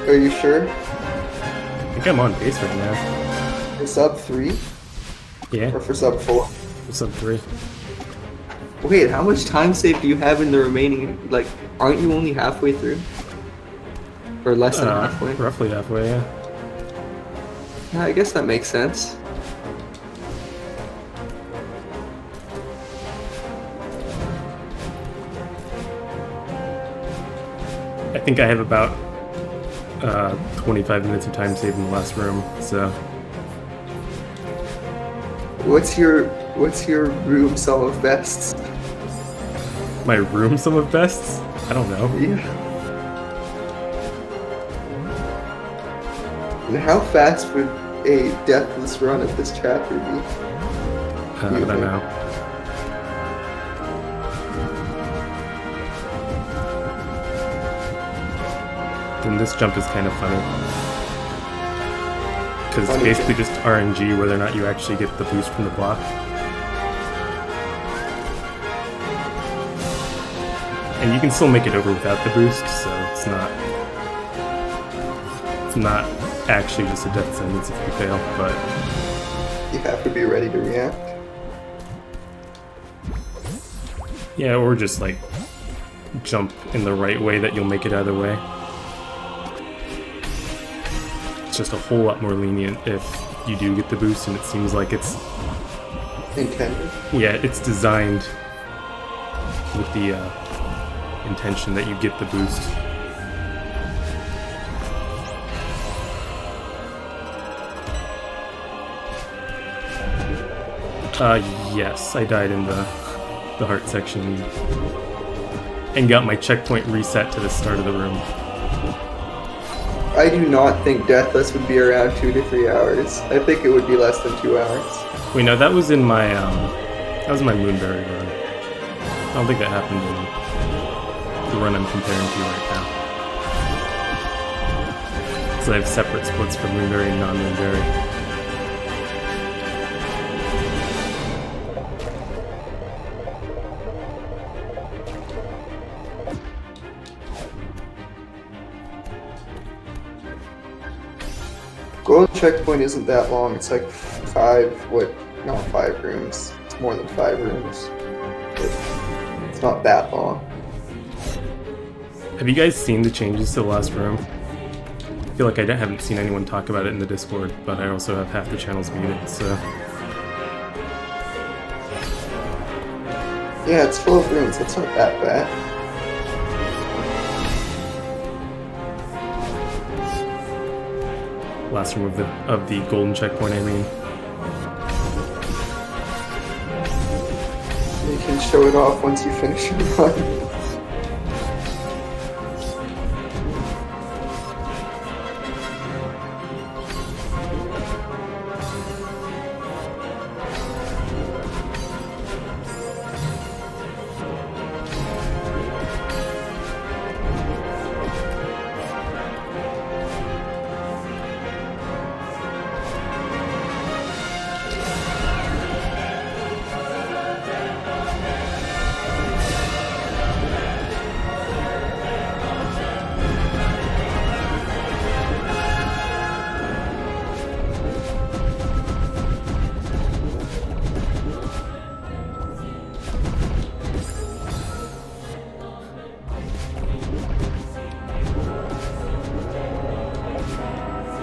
Are you sure? I think I'm on pace right now. For sub 3? Yeah, Or for sub 4? it's up 3. Wait, how much time save do you have in the remaining? Like, aren't you only halfway through? Or less than halfway? Roughly halfway, yeah. Yeah, I guess that makes sense. I think I have about 25 minutes of time saved in the last room, so What's your room sum of bests? my room sum of bests? I don't know. Yeah. And how fast would a deathless run of this chapter be? I don't know. And this jump is kind of funny. Because it's basically just RNG whether or not you actually get the boost from the block. And you can still make it over without the boost, so it's not actually just a death sentence if you fail, but You have to be ready to react. yeah, or just like jump in the right way that you'll make it either way. It's just a whole lot more lenient if you do get the boost, and it seems like it's Intended. it's designed with the intention that you get the boost. Yes, I died in the heart section and got my checkpoint reset to the start of the room. I do not think Deathless would be around 2 to 3 hours. I think it would be less than 2 hours. Wait, no, that was in my Moonberry run. I don't think that happened in the run I'm comparing to right now. So I have separate splits for Moonberry and non-Moonberry. Golden checkpoint isn't that long. It's like not 5 rooms. It's more than 5 rooms. But it's not that long. Have you guys seen the changes to the last room? I feel like I haven't seen anyone talk about it in the Discord, but I also have half the channels muted, so... Yeah, it's full of rooms. That's not that bad. Last room of the golden checkpoint, I mean. You can show it off once you finish your run.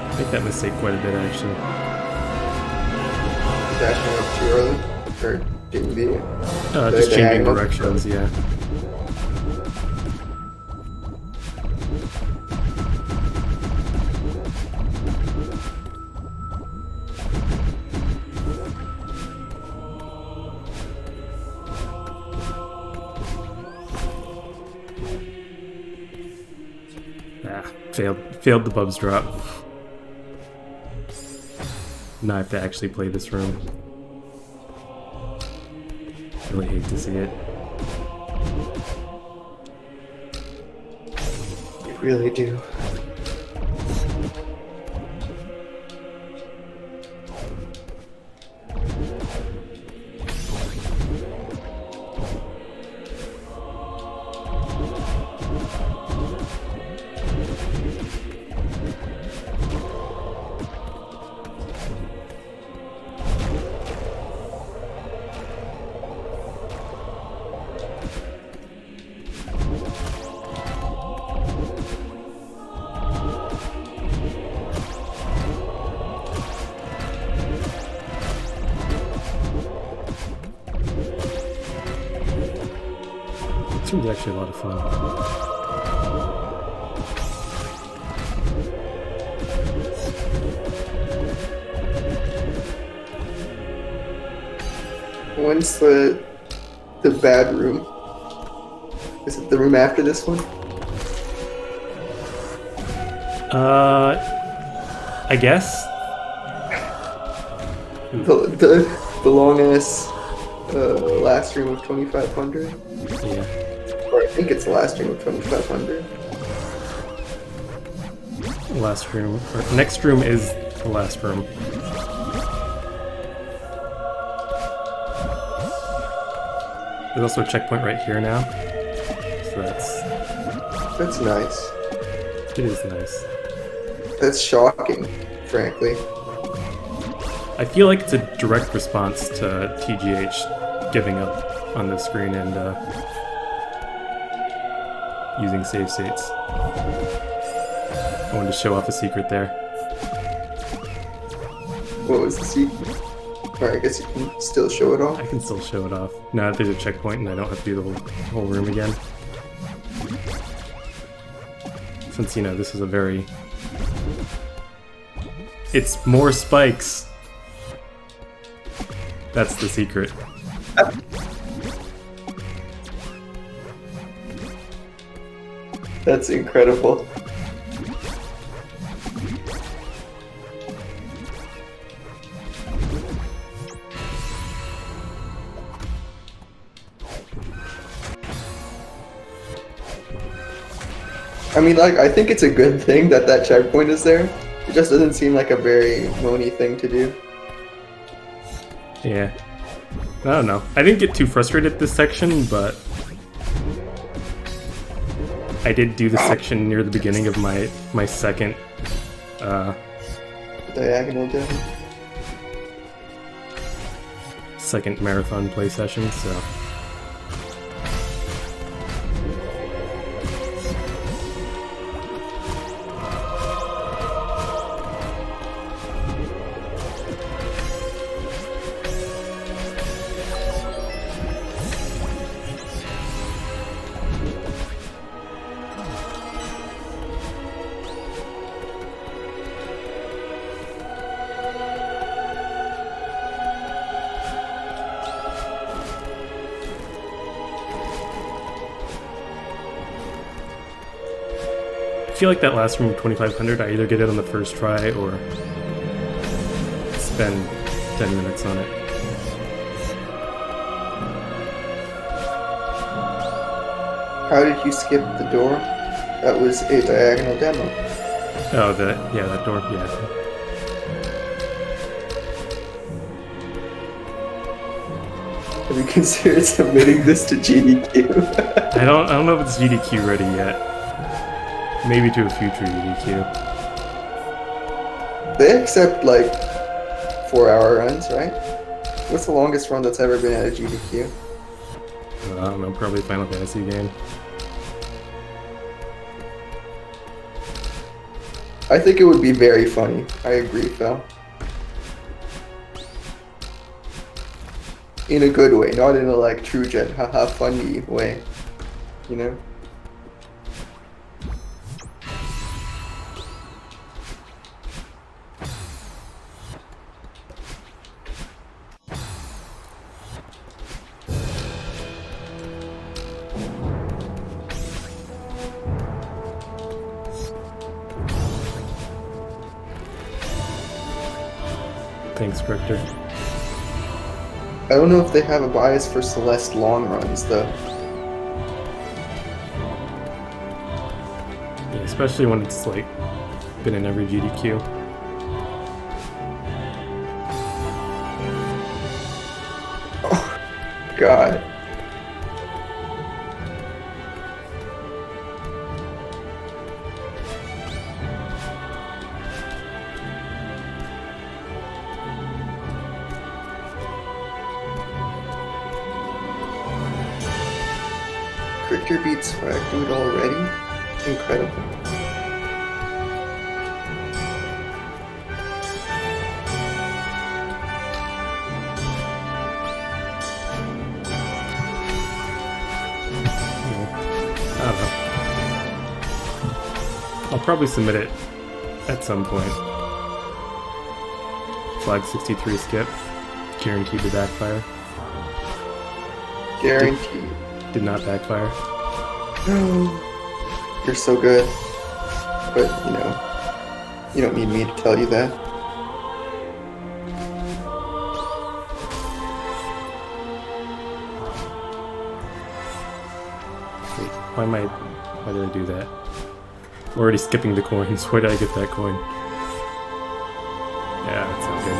I make that mistake quite a bit, actually. Dashing up too early? Or doing Just changing diagonal? directions, yeah. Failed the Bubs drop. Now I have to actually play this room. Really hate to see it. You really do. This room's actually a lot of fun. When's the bad room? Is it the room after this one? I guess. The long ass last room of 2500? Yeah. Or I think it's the last room of 2500. Last room. Or next room is the last room. There's also a checkpoint right here now. So That's nice. it is nice. That's shocking, frankly. I feel like it's a direct response to TGH giving up on the screen and using save states. I wanted to show off a secret there. What was the secret? Or I guess you can still show it off. I can still show it off. Now that there's a checkpoint and I don't have to do the whole room again. Since, you know, this is a very... It's more spikes! That's the secret. That's incredible. I mean, like, I think it's a good thing that that checkpoint is there. It just doesn't seem like a very Moni thing to do. Yeah. I don't know. I didn't get too frustrated at this section, but... I did do the section near the beginning of my second diagonal demo. Second marathon play session, so. I feel like that last room 2500, I either get it on the first try or spend 10 minutes on it. How did you skip the door? That was a diagonal demo. Oh, that door, yeah. Have you considered submitting this to GDQ? I don't know if it's GDQ ready yet. Maybe to a future GDQ. They accept like 4-hour runs, right? What's the longest run that's ever been at a GDQ? I don't know, probably a Final Fantasy game. I think it would be very funny. I agree, Phil. In a good way, not in a like true jet haha funny way. You know? Thanks, Richter. I don't know if they have a bias for Celeste long runs though. Yeah, especially when it's like been in every GDQ. Oh, God. Critter beat Swag Dude already? Incredible. I don't know. I'll probably submit it at some point. Flag 63 skip. Guaranteed to backfire. Guaranteed. Did not backfire. You're so good. But, you know, you don't need me to tell you that. Wait, why did I do that? I'm already skipping the coins. Where did I get that coin? Yeah, that's not good.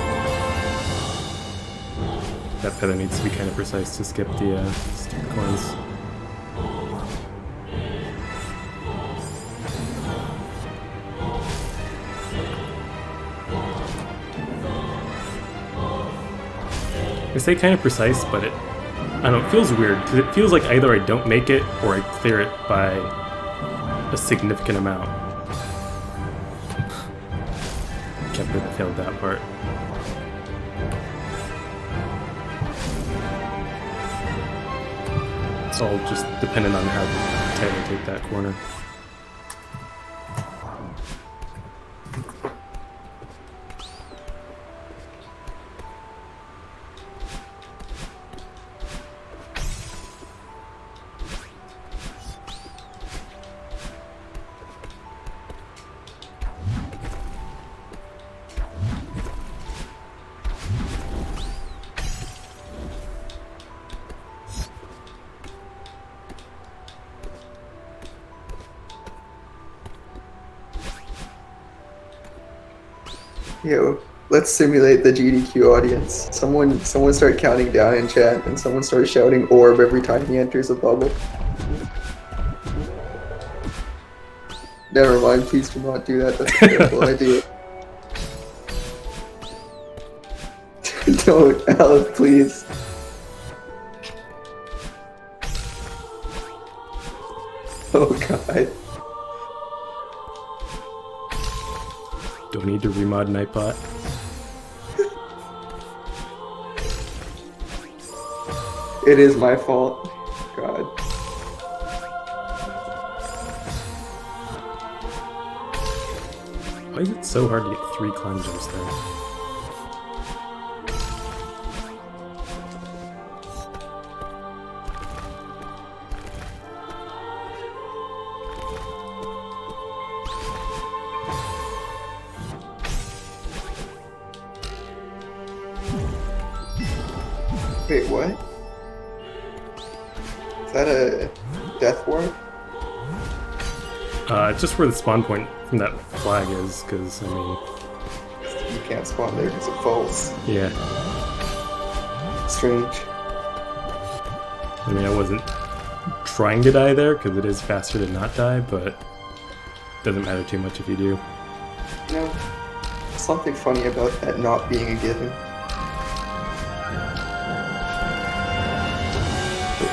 That feather needs to be kind of precise to skip the coins. I say kind of precise, but it, I don't know, it feels weird, because it feels like either I don't make it, or I clear it by a significant amount. Can't believe I failed that part. It's all just dependent on how tight I take that corner. Yo, let's simulate the GDQ audience. Someone start counting down in chat, and someone start shouting orb every time he enters a bubble. Never mind, please do not do that. That's a terrible idea. Don't, Alice, please. Oh god. Don't need to remod Nightbot. It is my fault. God. Why is it so hard to get 3 climb jumps there? Wait, what? Is that a death ward? It's just where the spawn point from that flag is, because, I mean... You can't spawn there because it falls. Yeah. Strange. I mean, I wasn't trying to die there, because it is faster to not die, but it doesn't matter too much if you do. You know, something funny about that not being a given.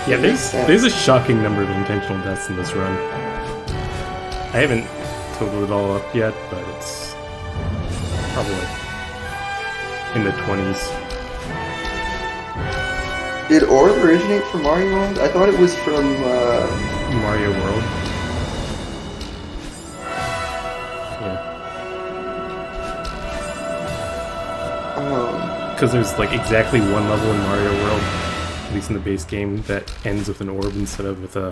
Yeah, there's a shocking number of intentional deaths in this run. I haven't totaled it all up yet, but it's probably in the 20s. Did Orb originate from Mario World? I thought it was from Mario World. Yeah. Because there's like exactly one level in Mario World, at least in the base game, that ends with an orb instead of with a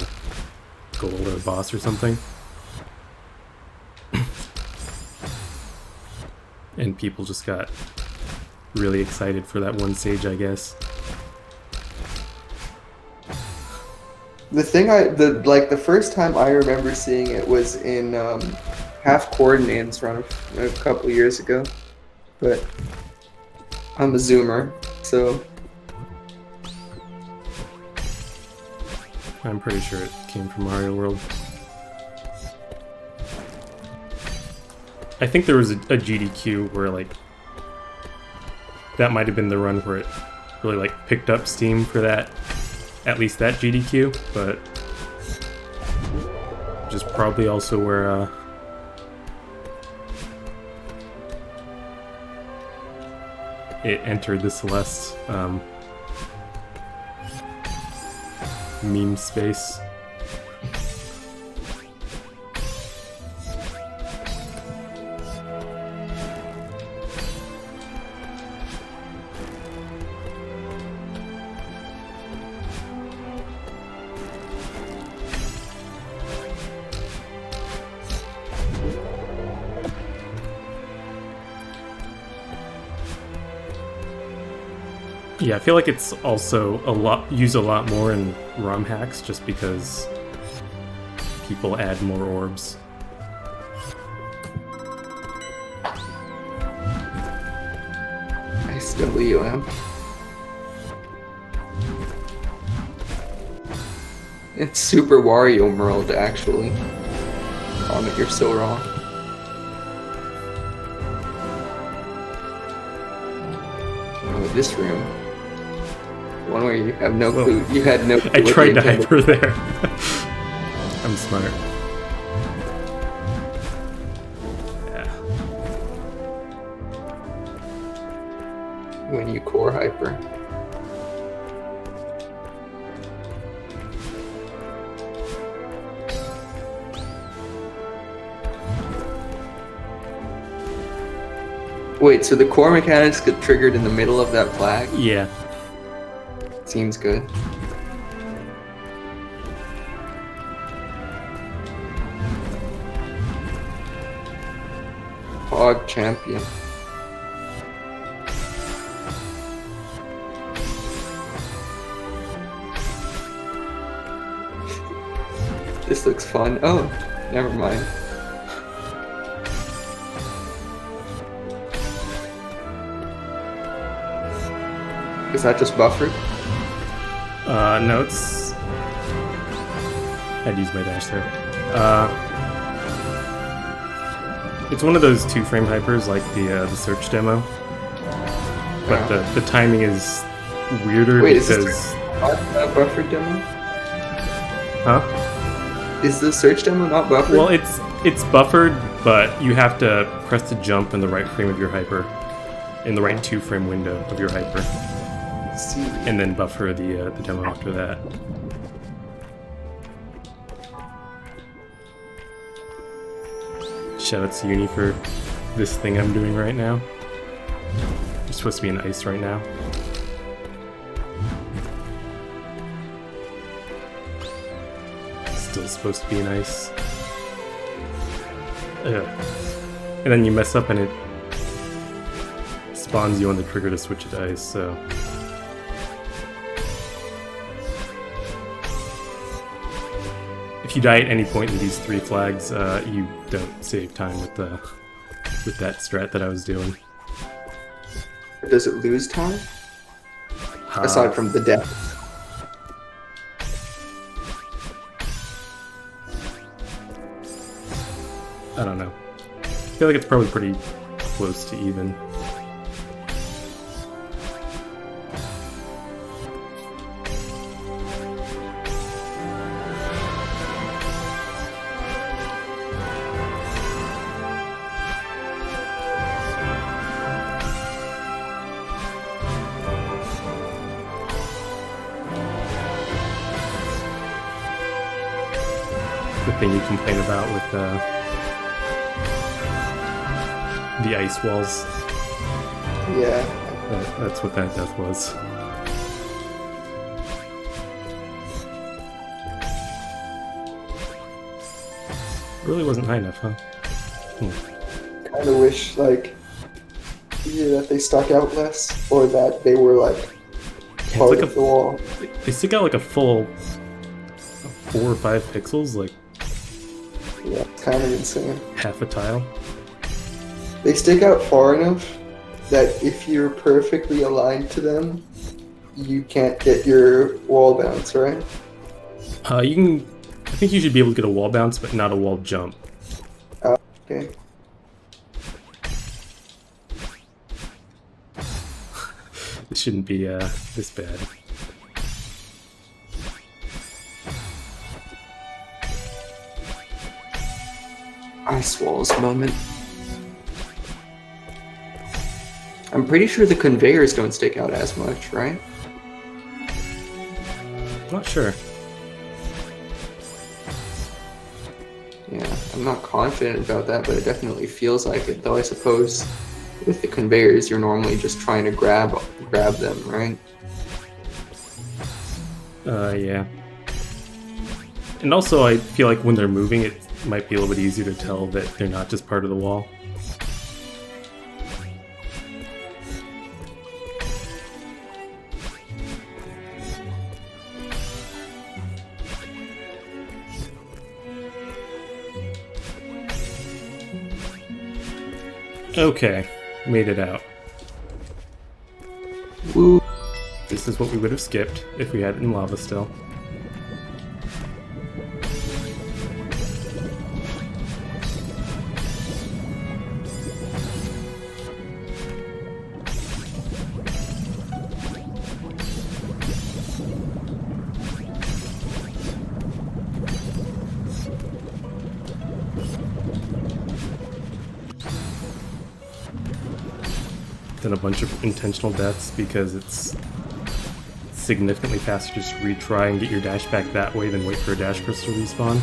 goal or a boss or something. And people just got really excited for that one stage, I guess. the thing the first time I remember seeing it was in Half Coordinates run a couple years ago, but I'm a zoomer, so I'm pretty sure it came from Mario World. I think there was a GDQ where, like, that might have been the run where it really, like, picked up steam for that, at least that GDQ, but just probably also where, it entered the Celeste, meme space. Yeah, I feel like it's also used a lot more in ROM hacks just because people add more orbs. I still am. It's Super Wario World, actually. Oh, no, you're so wrong. Oh, this room. One where you have no clue. You had no clue. I tried to hyper there. I'm smart. Yeah. When you core hyper. Wait, so the core mechanics get triggered in the middle of that flag? Yeah. Seems good. Hog champion. This looks fun. Oh, never mind. Is that just buffered? No, it's... I'd use my dash there. It's one of those 2-frame hypers like the search demo. but the timing is weirder Wait, is because... this not buffer demo? Huh? Is the search demo not buffered? Well, it's buffered, but you have to press to jump in the right frame of your hyper, in the right 2-frame window of your hyper, Let's see. and then buffer the demo after that. Shout out to Uni for this thing I'm doing right now. You're supposed to be in ice right now. Still supposed to be in ice. Ugh. And then you mess up and it spawns you on the trigger to switch to ice, so... If you die at any point in these 3 flags, you don't save time with that strat that I was doing. Does it lose time? Aside from the death. I don't know. I feel like it's probably pretty close to even. The thing you complain about with the ice walls. Yeah. That's what that death was. Really wasn't high enough, huh? Kind of wish, like, either that they stuck out less or that they were, like, part like of the wall. They stick out like a full 4 or 5 pixels, like Yeah, it's kind of insane. half a tile. They stick out far enough that if you're perfectly aligned to them, you can't get your wall bounce, right? You can. I think you should be able to get a wall bounce, but not a wall jump. Okay. This shouldn't be this bad. Ice walls moment. I'm pretty sure the conveyors don't stick out as much, right? Not sure. Yeah, I'm not confident about that, but it definitely feels like it, though I suppose with the conveyors you're normally just trying to grab them, right? Yeah. And also, I feel like when they're moving, it might be a little bit easier to tell that they're not just part of the wall. Okay, made it out. Woo. This is what we would have skipped if we had it in lava still. Then a bunch of intentional deaths because it's significantly faster to just retry and get your dash back that way than wait for a dash crystal to respawn.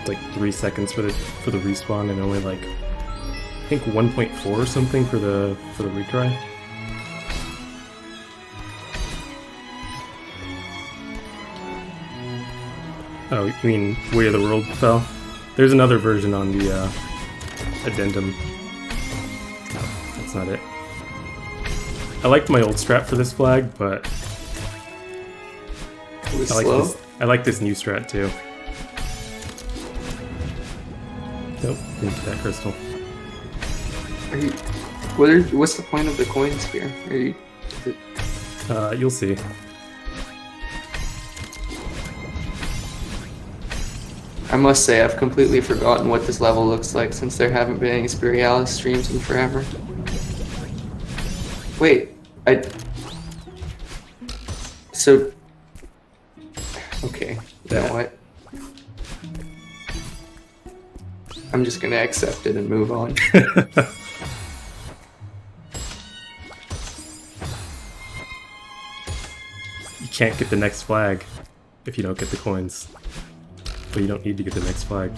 It's like 3 seconds for the respawn and only like I think 1.4 or something for the retry. Oh, you mean Way of the World fell? There's another version on the addendum. No, that's not it. I liked my old strat for this flag, but It was slow. I like this new strat too. Nope, didn't get that crystal. What's the point of the coin sphere? You'll see. I must say, I've completely forgotten what this level looks like since there haven't been any Spirialis streams in forever. Wait, So... Okay, you know what? I'm just gonna accept it and move on. You can't get the next flag if you don't get the coins. But you don't need to get the next flag.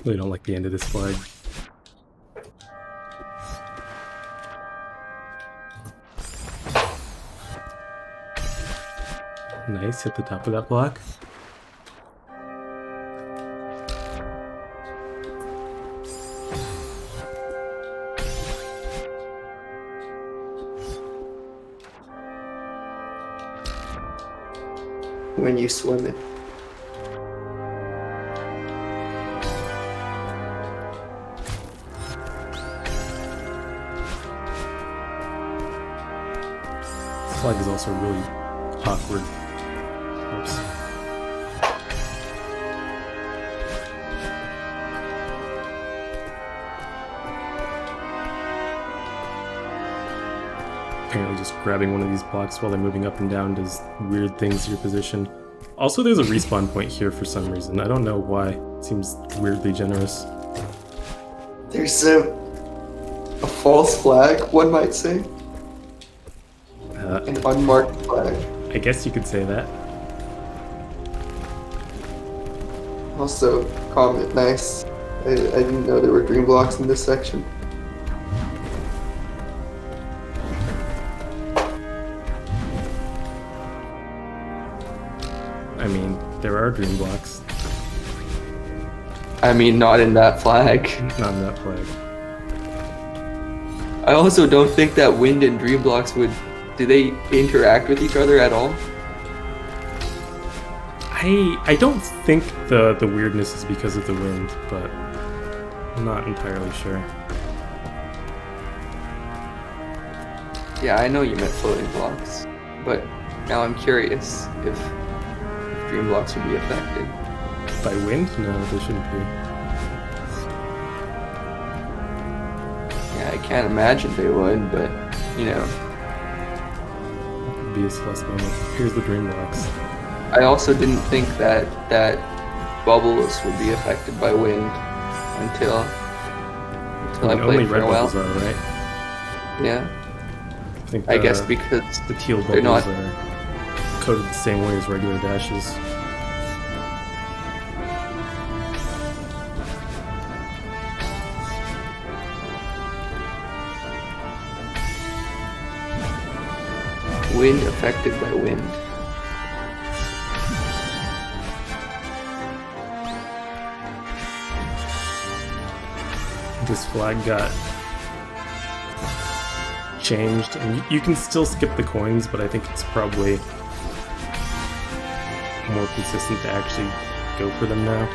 Really don't like the end of this flag. Nice, hit the top of that block. When you swim it. This flag is also really awkward. Oops. Apparently just grabbing one of these blocks while they're moving up and down does weird things to your position. Also, there's a respawn point here for some reason. I don't know why. It seems weirdly generous. There's a false flag, one might say. An unmarked flag. I guess you could say that. Also, comment, nice. I didn't know there were dream blocks in this section. I mean, there are dream blocks. I mean, not in that flag. Not in that flag. I also don't think that wind and dream blocks would... Do they interact with each other at all? I don't think the weirdness is because of the wind, but I'm not entirely sure. Yeah, I know you meant floating blocks, but now I'm curious if dream blocks would be affected. By wind? No, they shouldn't be. Yeah, I can't imagine they would, but, you know. Be a Celeste moment. Here's the dream blocks. I also didn't think that bubbles would be affected by wind until I only played red Farewell. bubbles are, right? Yeah. I I guess because the teal they're bubbles not... are coded the same way as regular dashes. Wind affected by wind. This flag got changed, and you can still skip the coins, but I think it's probably more consistent to actually go for them now.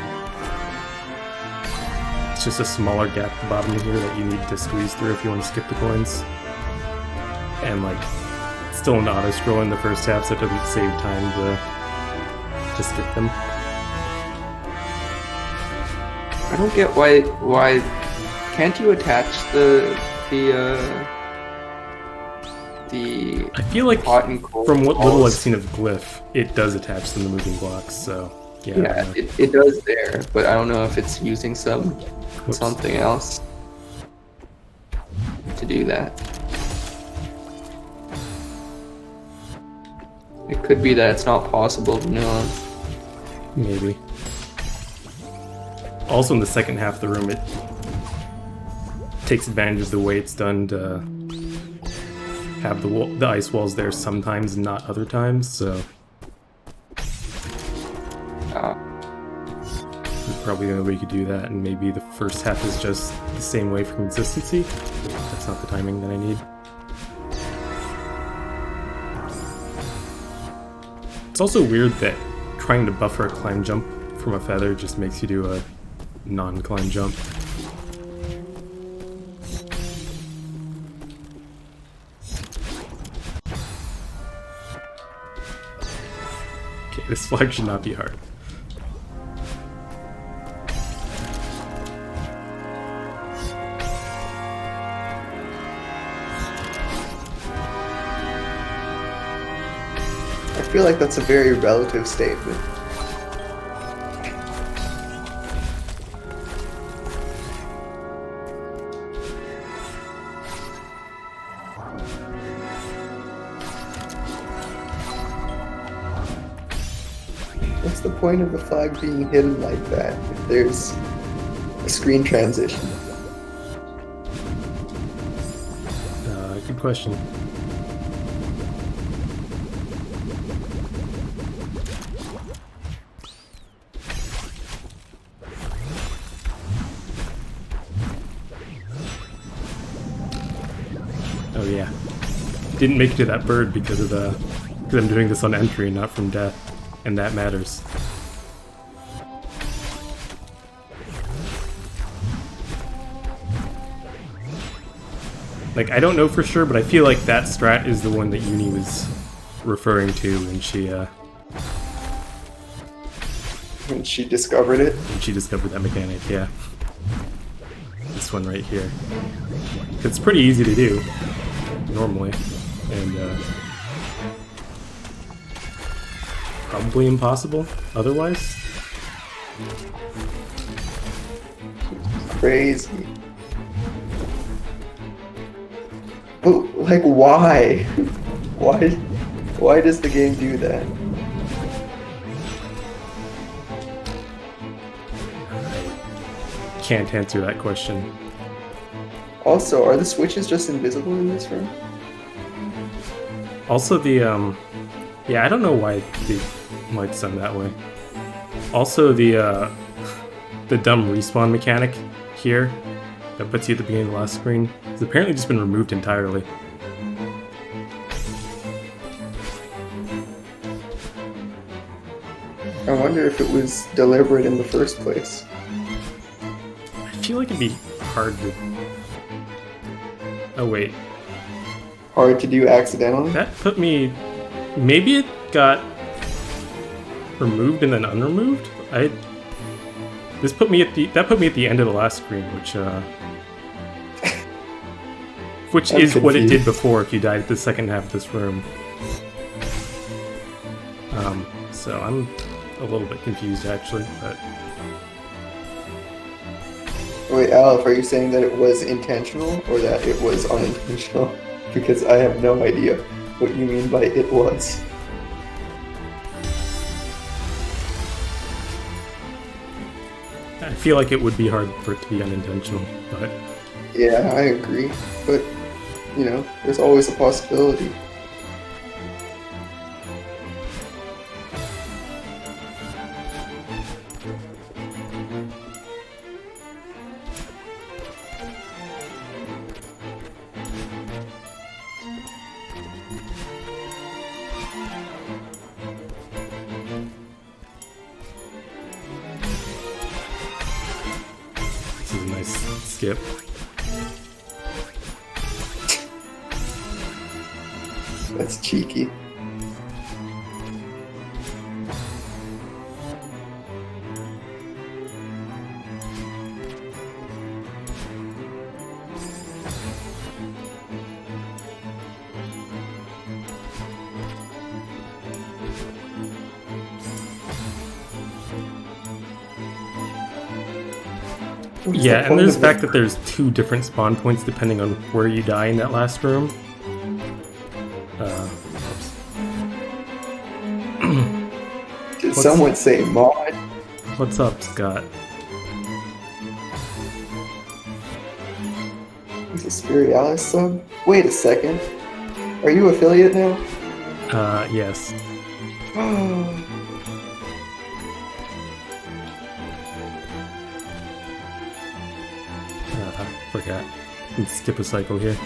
It's just a smaller gap at the bottom of here that you need to squeeze through if you want to skip the coins. And like, it's still an auto scroll in the first half, so it doesn't save time to skip them. I don't get why can't you attach the I feel like hot and cold from what little I've balls? seen of Glyph, it does attach them to moving blocks, so yeah. I Yeah, don't know. it does there, but I don't know if it's using Whoops. something else to do that. It could be that it's not possible vanilla. Maybe. Also in the second half of the room, it takes advantage of the way it's done to have the ice walls there sometimes and not other times, so it's probably the only way you could do that, and maybe the first half is just the same way for consistency. That's not the timing that I need. It's also weird that trying to buffer a climb jump from a feather just makes you do a non-climb jump. Okay, this flag should not be hard. I feel like that's a very relative statement. What's the point of the flag being hidden like that if there's a screen transition? Good question. Oh yeah. Didn't make it to that bird because I'm doing this on entry, not from death, and that matters. Like, I don't know for sure, but I feel like that strat is the one that Uni was referring to when she discovered it. when she discovered that mechanic, yeah. This one right here. It's pretty easy to do, normally, and probably impossible otherwise. Crazy. But, like, why? Why does the game do that? I can't answer that question. Also, are the switches just invisible in this room? Also the, yeah, I don't know why it's done that way. Also the dumb respawn mechanic here that puts you at the beginning of the last screen has apparently just been removed entirely. I wonder if it was deliberate in the first place. I feel like it'd be hard to... Oh wait. Hard to do accidentally? That put me... Maybe it got removed and then unremoved? This put me at the... That put me at the end of the last screen, which is what it did before if you died at the second half of this room. So I'm a little bit confused actually, but... Wait, Aleph, are you saying that it was intentional or that it was unintentional? Because I have no idea what you mean by it was. I feel like it would be hard for it to be unintentional, but... Yeah, I agree, but, you know, there's always a possibility. This is a nice skip. That's cheeky. Yeah, and there's the fact that there's 2 different spawn points depending on where you die in that last room. Did someone say mod? What's up, Scott? Spirialis sub? Wait a second. Are you affiliate now? Yes. Forgot. Let's skip a cycle here.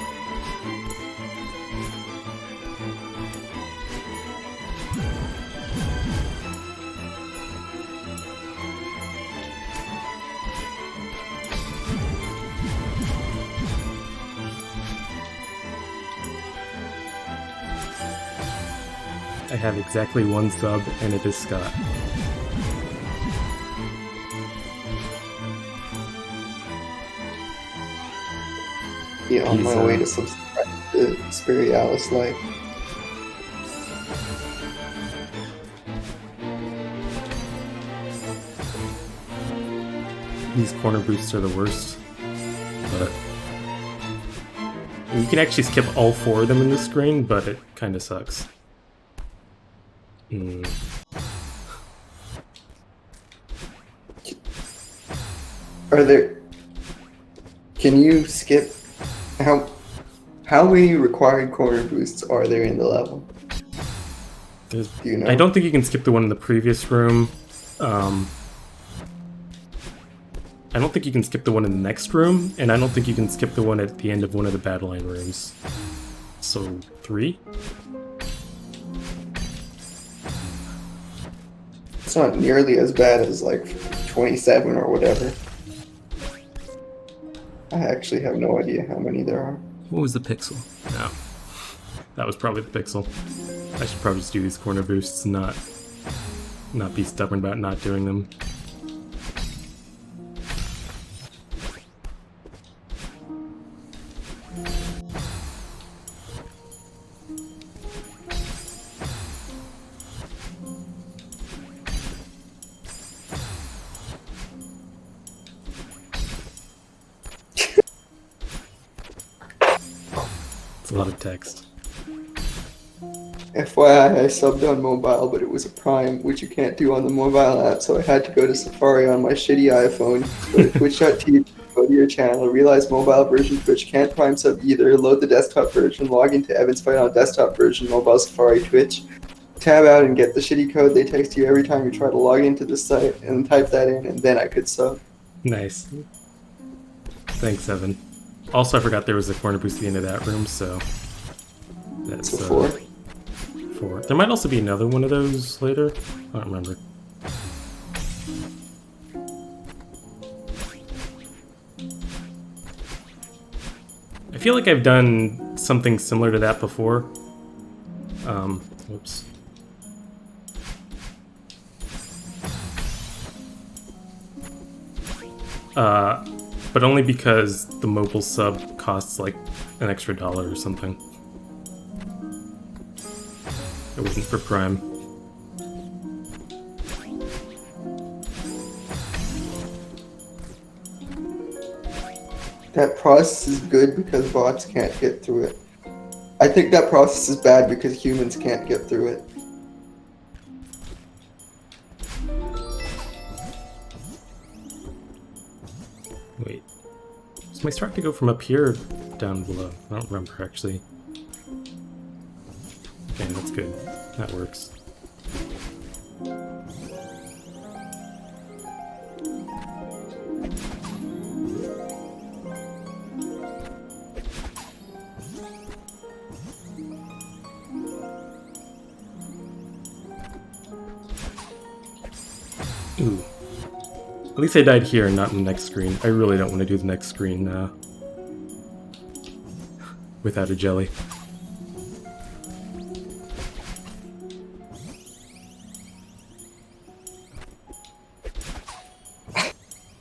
I have exactly one sub, and it is Scott. Yeah, on my way to subscribe to Spirialis Life. These corner boosts are the worst, but you can actually skip all 4 of them in the screen, but it kind of sucks. Are there... Can you skip... How many required corner boosts are there in the level? Do you know? I don't think you can skip the one in the previous room. I don't think you can skip the one in the next room, and I don't think you can skip the one at the end of one of the battle line rooms. So, 3? It's not nearly as bad as, like, 27 or whatever. I actually have no idea how many there are. What was the pixel? No. That was probably the pixel. I should probably just do these corner boosts and not be stubborn about not doing them. It's a lot of text. FYI, I subbed on mobile, but it was a Prime, which you can't do on the mobile app, so I had to go to Safari on my shitty iPhone, go to twitch.tv, go to your channel, realize mobile version Twitch can't Prime sub either, load the desktop version, log into Evan's Fight on desktop version, mobile Safari Twitch, tab out and get the shitty code they text you every time you try to log into the site, and type that in, and then I could sub. Nice. Thanks, Evan. Also, I forgot there was a corner boost at the end of that room, so that's 4. 4. There might also be another one of those later. I don't remember. I feel like I've done something similar to that before. Whoops. But only because the mobile sub costs like an extra $1 or something. It wasn't for Prime. That process is good because bots can't get through it. I think that process is bad because humans can't get through it. Wait. Does my start to go from up here or down below? I don't remember actually. Okay, that's good. That works. Ooh. At least I died here and not in the next screen. I really don't want to do the next screen without a jelly.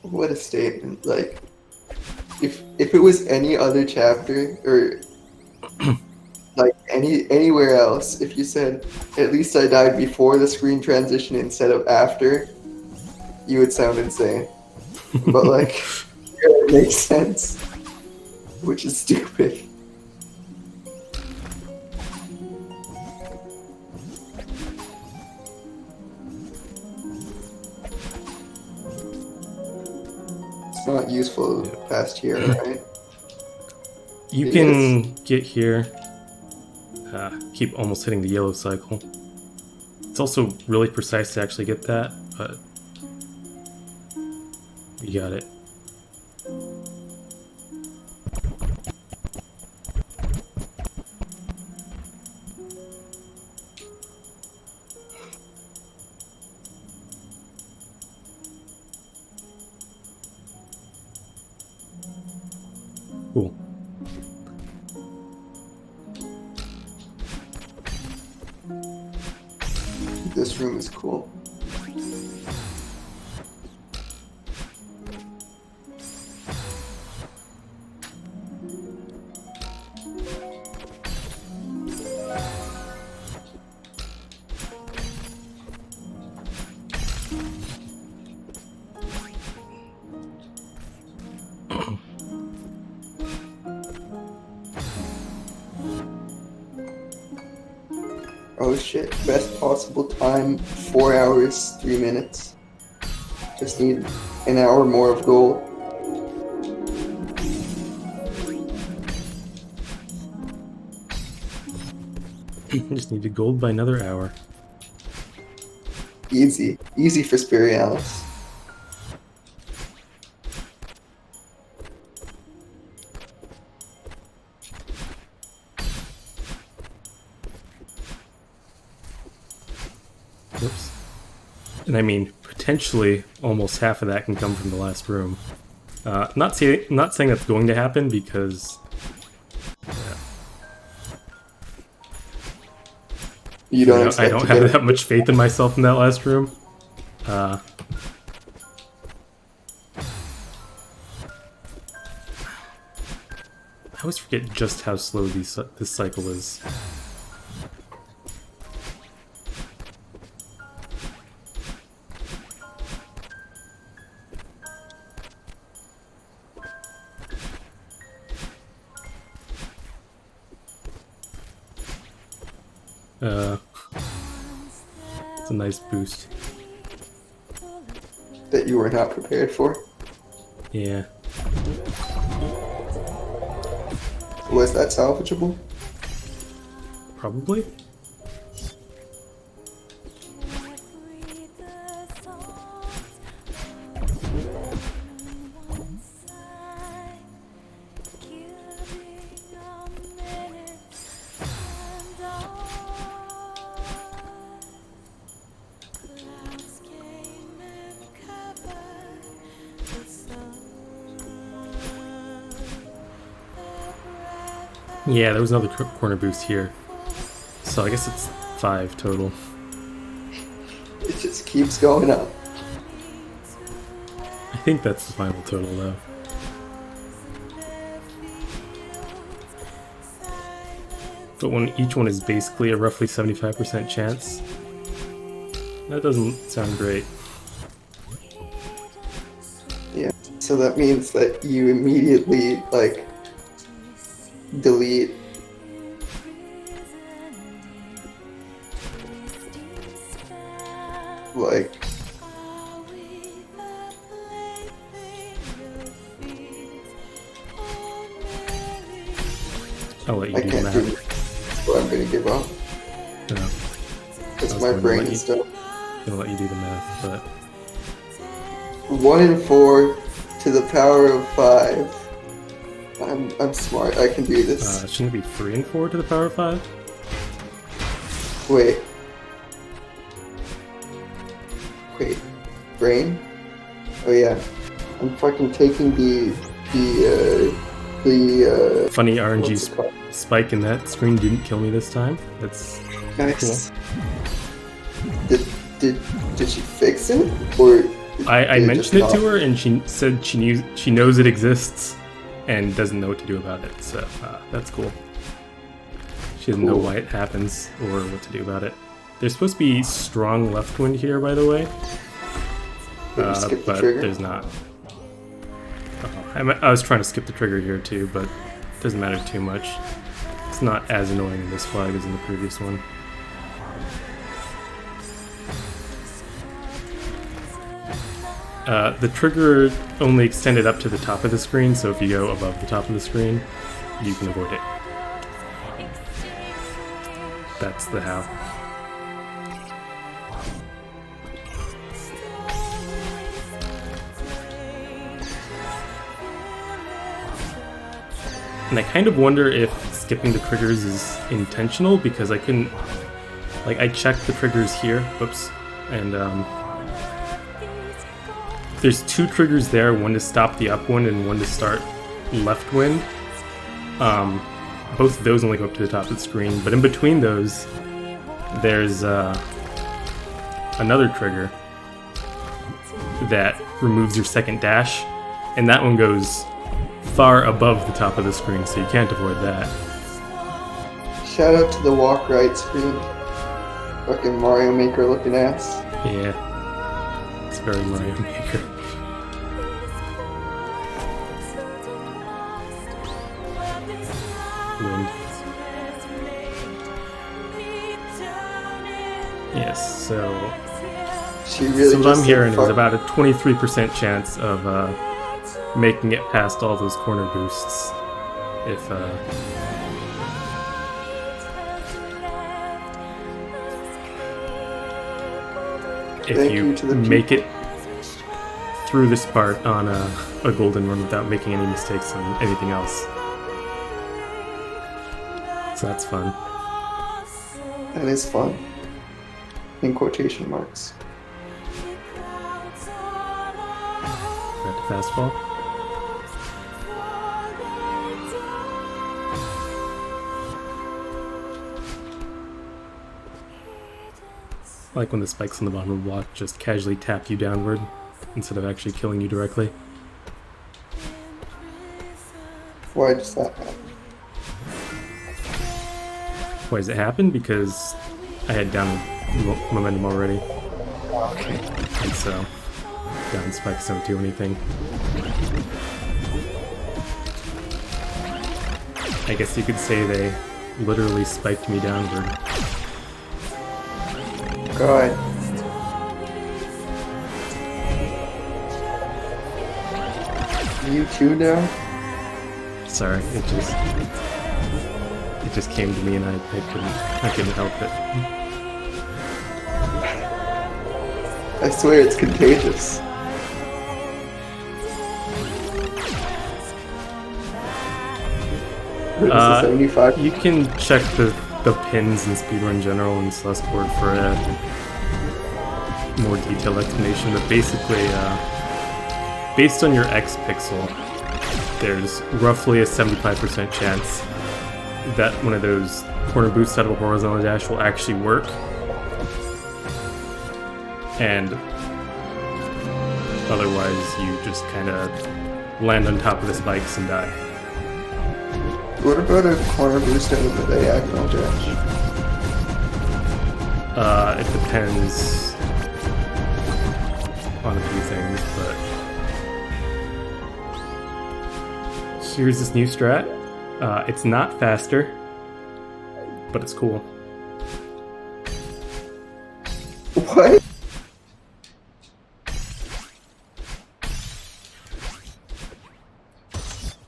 What a statement. Like, if it was any other chapter, or like anywhere else, if you said, at least I died before the screen transition instead of after, you would sound insane. But like, yeah, it makes sense. Which is stupid. It's not useful past here, right? You It can get here. Keep almost hitting the yellow cycle. It's also really precise to actually get that, but you got it. Cool. This room is cool. Oh shit, best possible time, 4 hours, 3 minutes. Just need an hour more of gold. Just need to gold by another hour. Easy. Easy for Spirialis. Whoops. And I mean, potentially almost half of that can come from the last room. Not saying that's going to happen because You don't I expect don't to have get that much faith in myself in that last room. I always forget just how slow this cycle is. It's a nice boost. that you were not prepared for. Yeah. Was that salvageable? Probably. Yeah, there was another corner boost here. So I guess it's 5 total. It just keeps going up. I think that's the final total though. But when each one is basically a roughly 75% chance, that doesn't sound great. Yeah. So that means that you immediately, like, delete like I'll let you I do the can't math. do this, so I'm gonna give up. No, Because I was my gonna brain let is you- still gonna let you do the math, but 1 and 4 to the power of 5. I'm smart. I can do this. shouldn't it be 3 and 4 to the power of 5? Wait. Brain? Oh yeah. I'm fucking taking the Funny RNG what's it called? spike in that screen didn't kill me this time. That's Nice. Did she fix it, or I did mentioned it just to not? her and she said she knows it exists and doesn't know what to do about it. So that's cool. She doesn't know Cool. why it happens or what to do about it. There's supposed to be strong left wind here, by the way, Did you skip the but trigger? there's not. I was trying to skip the trigger here too, but it doesn't matter too much. It's not as annoying in this flag as in the previous one. The trigger only extended up to the top of the screen, so if you go above the top of the screen, you can avoid it. That's the how. And I kind of wonder if skipping the triggers is intentional, because I couldn't... Like, I checked the triggers here, whoops, and there's 2 triggers there, one to stop the upwind and one to start left wind. Both of those only go up to the top of the screen, but in between those, there's another trigger that removes your second dash, and that one goes far above the top of the screen, so you can't avoid that. Shout out to the walk right screen. Fucking Mario Maker looking ass. Yeah, it's very Mario Maker. Wind. Yes, so She really so what just I'm hearing said, is fuck. about a 23% chance of making it past all those corner boosts if Thank you you to the make it through this part on a golden run without making any mistakes on anything else. So that's fun. That is fun. In quotation marks. Back to fastball. I like when the spikes on the bottom of the block just casually tap you downward instead of actually killing you directly. Why does that happen? Why does it happen? Because I had down momentum already, Okay. and so down spikes don't do anything. I guess you could say they literally spiked me downward. God. You too now? Sorry, it just came to me and I couldn't help it. I swear it's contagious. What is this, 75? You can check the pins in Speedrun General and Celeste board for a more detailed explanation, but basically, based on your X pixel, there's roughly a 75% chance that one of those corner boosts out of a horizontal dash will actually work. And otherwise, you just kind of land on top of the spikes and die. What about a corner boost out of the diagonal dash? It depends on a few things, but here's this new strat. It's not faster, but it's cool. What?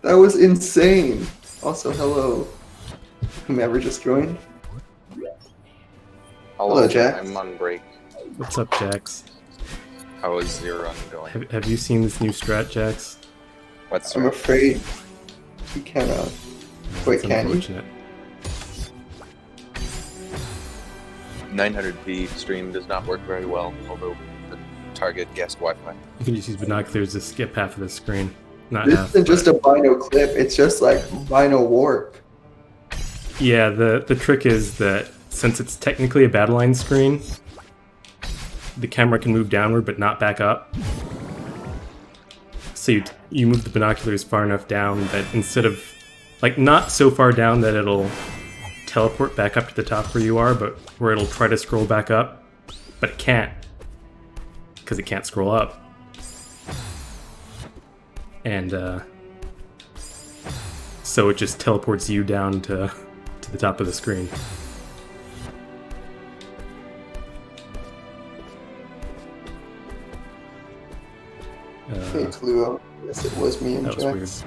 That was insane. Also, hello, whomever just joined. Hello, Jack. I'm on break. What's up, Jax? How is your run going? Have you seen this new strat, Jax? What's I'm afraid you cannot. Wait, It's can you? unfortunate. 900p stream does not work very well, although the target guessed Wi-Fi. You can just use binoculars to skip half of the screen. Not This half. isn't just a Bino clip, it's just like Bino warp. Yeah, the trick is that since it's technically a battle line screen, the camera can move downward but not back up. So you move the binoculars far enough down that instead of, like, not so far down that it'll teleport back up to the top where you are, but where it'll try to scroll back up, but it can't, because it can't scroll up. And so it just teleports you down to the top of the screen. Hey, Cluo. Yes, it was me and That was Jax.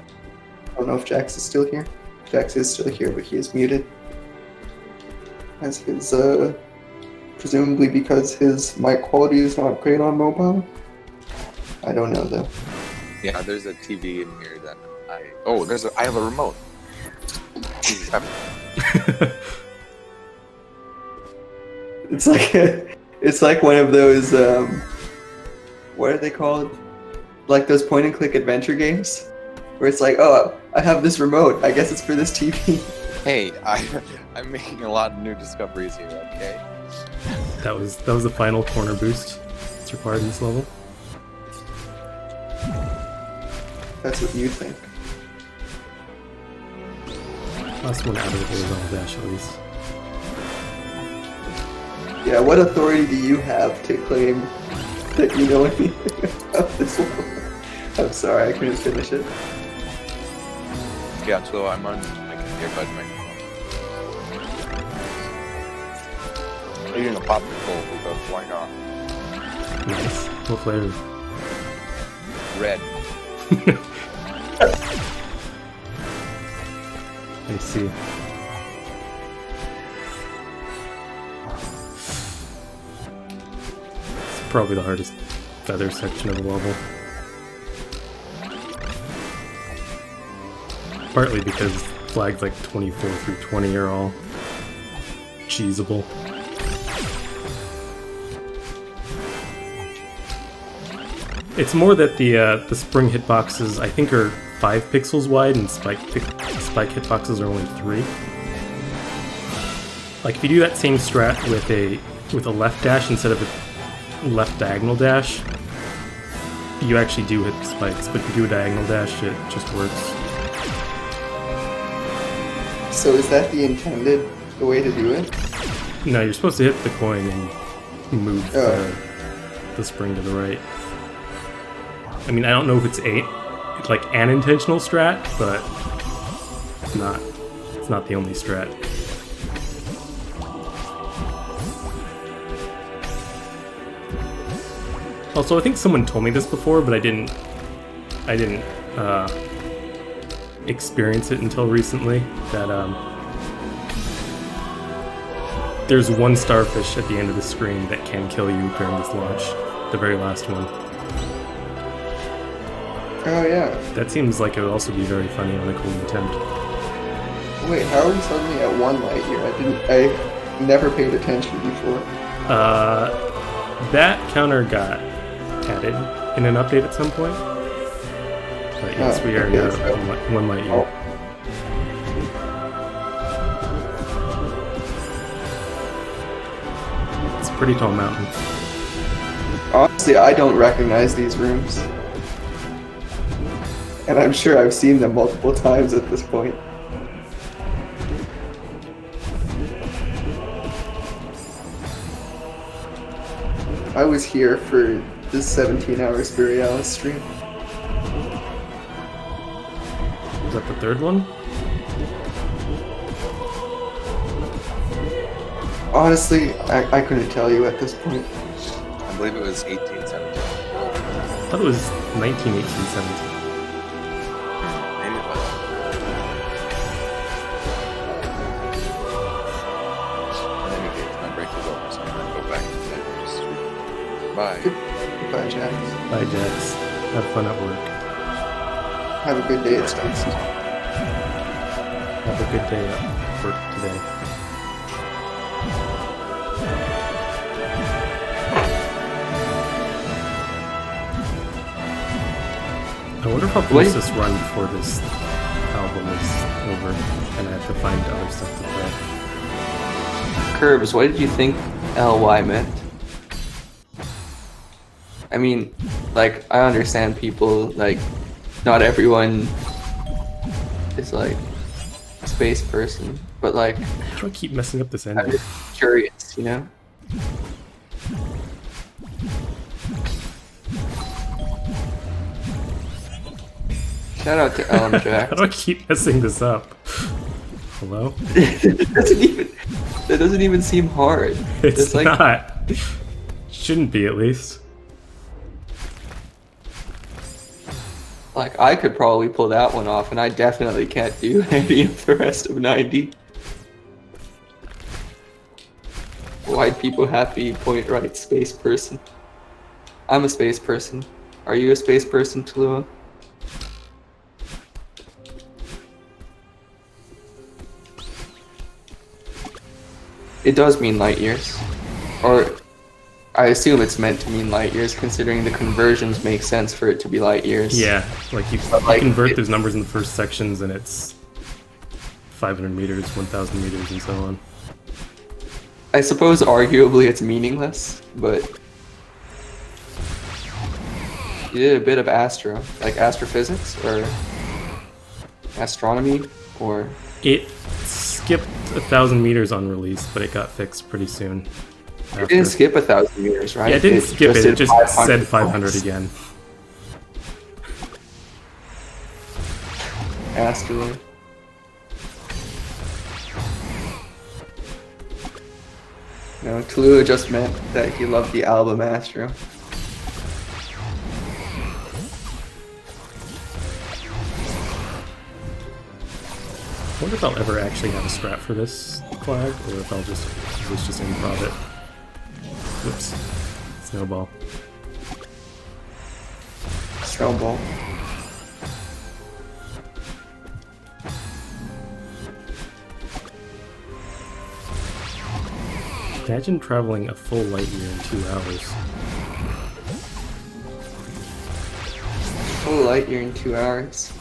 I don't know if Jax is still here. Jax is still here, but he is muted. As his, presumably because his mic quality is not great on mobile. I don't know though. Yeah, there's a TV in here that I have a remote. Jesus, It's like one of those, what are they called? Like those point and click adventure games? Where it's like, oh, I have this remote, I guess it's for this TV. Hey, I'm making a lot of new discoveries here, okay? That was the final corner boost that's required in this level. That's what you think. Last one out of the horizontal dash, at least. Yeah, what authority do you have to claim that you know anything about this one? I'm sorry, I couldn't finish it. Yeah, so I'm on my earbud microphone. I'm eating a popsicle because why not? Nice. What flavor? Red. I see. It's probably the hardest feather section of the level. Partly because flags like 24 through 20 are all cheesable. It's more that the spring hitboxes I think are 5 pixels wide and spike hitboxes are only 3. Like if you do that same strat with a left dash instead of a left diagonal dash, you actually do hit the spikes, but if you do a diagonal dash, it just works. So is that the way to do it? No, you're supposed to hit the coin and move the spring to the right. I mean, I don't know if it's like an intentional strat, but it's not the only strat. Also, I think someone told me this before, but I didn't experience it until recently, that there's one starfish at the end of the screen that can kill you during this launch, the very last one. Oh yeah. That seems like it would also be very funny on a cool attempt. Wait, how are we suddenly at 1 light year? I never paid attention before. That counter got added in an update at some point. But yes, we are now at 1 light year. It's a pretty tall mountain. Honestly, I don't recognize these rooms. And I'm sure I've seen them multiple times at this point. I was here for this 17-hour Spirialis stream. Is that the third one? Honestly, I couldn't tell you at this point. I believe it was 1817. I thought it was 19, 18, 17. Maybe it was. Maybe my break is over, so I'm gonna go back to bed. Bye. Goodbye, Jax. Bye, Jax. Have fun at work. Have a good day at States. Have a good day at work today. I wonder if I'll finish this run before this album is over and I have to find other stuff to play. Curbs, what did you think LY meant? I mean, like, I understand people, like, not everyone is, like, a space person, but, like... How do I keep messing up this I'm ending? just curious, you know? Shout out to Ellen Jack. How do I keep messing this up? Hello? That doesn't even seem hard. It's like, not. Shouldn't be, at least. Like, I could probably pull that one off, and I definitely can't do any of the rest of 90. Why'd people have to be point right space person? I'm a space person. Are you a space person, Tallulah? It does mean light years. Or, I assume it's meant to mean light years, considering the conversions make sense for it to be light years. Yeah, like you convert those numbers in the first sections and it's 500 meters, 1,000 meters, and so on. I suppose arguably it's meaningless, but you did a bit of like astrophysics or astronomy, or It skipped 1,000 meters on release, but it got fixed pretty soon. it didn't skip 1,000 meters, right? Yeah, it didn't skip it. It just 500 said 500 again. Asteroid. No, Tallulah just meant that he loved the album Astro. I wonder if I'll ever actually have a strat for this flag, or if I'll just improv it. Whoops. Snowball. Snowball. Imagine traveling a full light year in 2 hours. Full light year in 2 hours.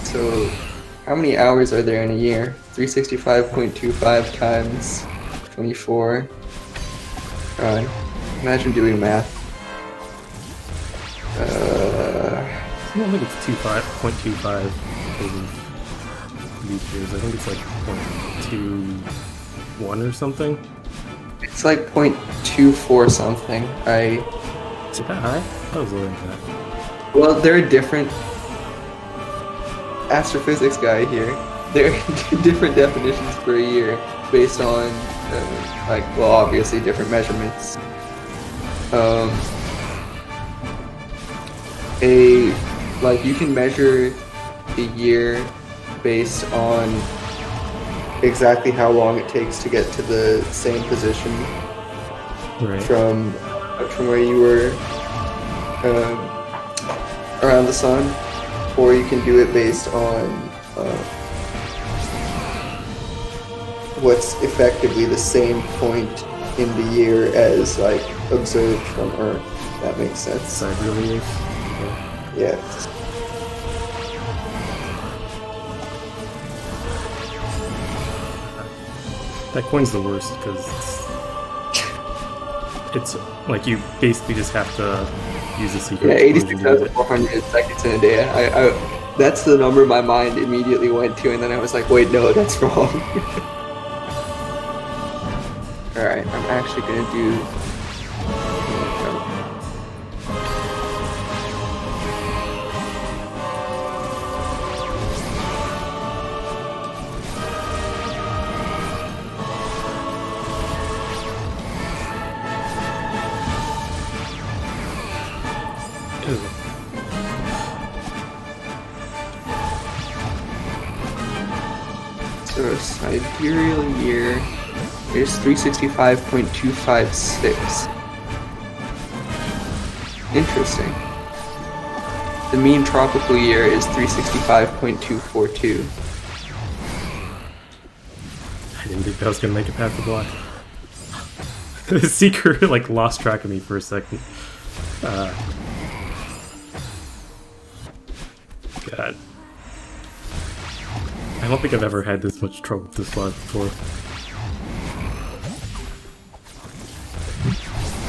So, how many hours are there in a year? 365.25 times 24. Imagine doing math. I don't think it's 0.25 because of leap years. I think it's like 0.21 or something. It's like 0.24 something. Is it that high? I was lower than that. Well, there are different astrophysics guy here. There are different definitions for a year based on, obviously different measurements. You can measure a year based on exactly how long it takes to get to the same position from where you were around the sun, or you can do it based on what's effectively the same point in the year as observed from Earth. That makes sense. Sidereal years. Yeah. That coin's the worst because it's like you basically just have to use a secret. Yeah, explosion to use it. 86,400 seconds in a day. I that's the number my mind immediately went to, and then I was like, wait, no, that's wrong. Alright, I'm actually gonna do... So sidereal year is 365.256. Interesting. The mean tropical year is 365.242. I didn't think that was gonna make it past the block. The seeker lost track of me for a second. God. I don't think I've ever had this much trouble with this slot before.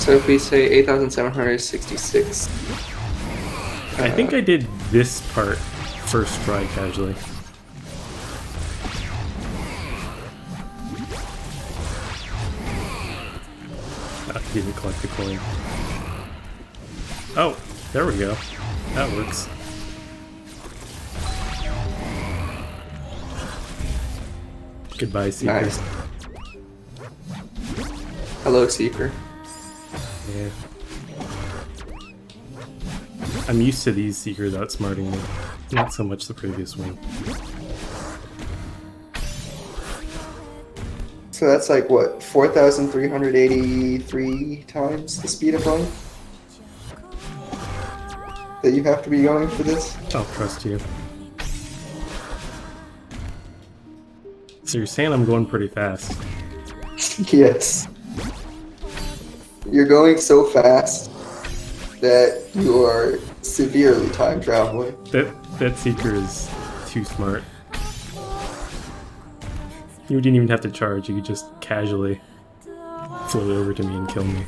So if we say 8,766. I think I did this part first try casually. I didn't collect the coin. Oh, there we go. That works. Goodbye, Seeker. Nice. Hello, Seeker. Yeah. I'm used to these Seekers outsmarting me, not so much the previous one. So that's like what, 4,383 times the speed of light that you have to be going for this? I'll trust you. So you're saying I'm going pretty fast? Yes. You're going so fast that you are severely time traveling. That Seeker is too smart. You didn't even have to charge, you could just casually float over to me and kill me.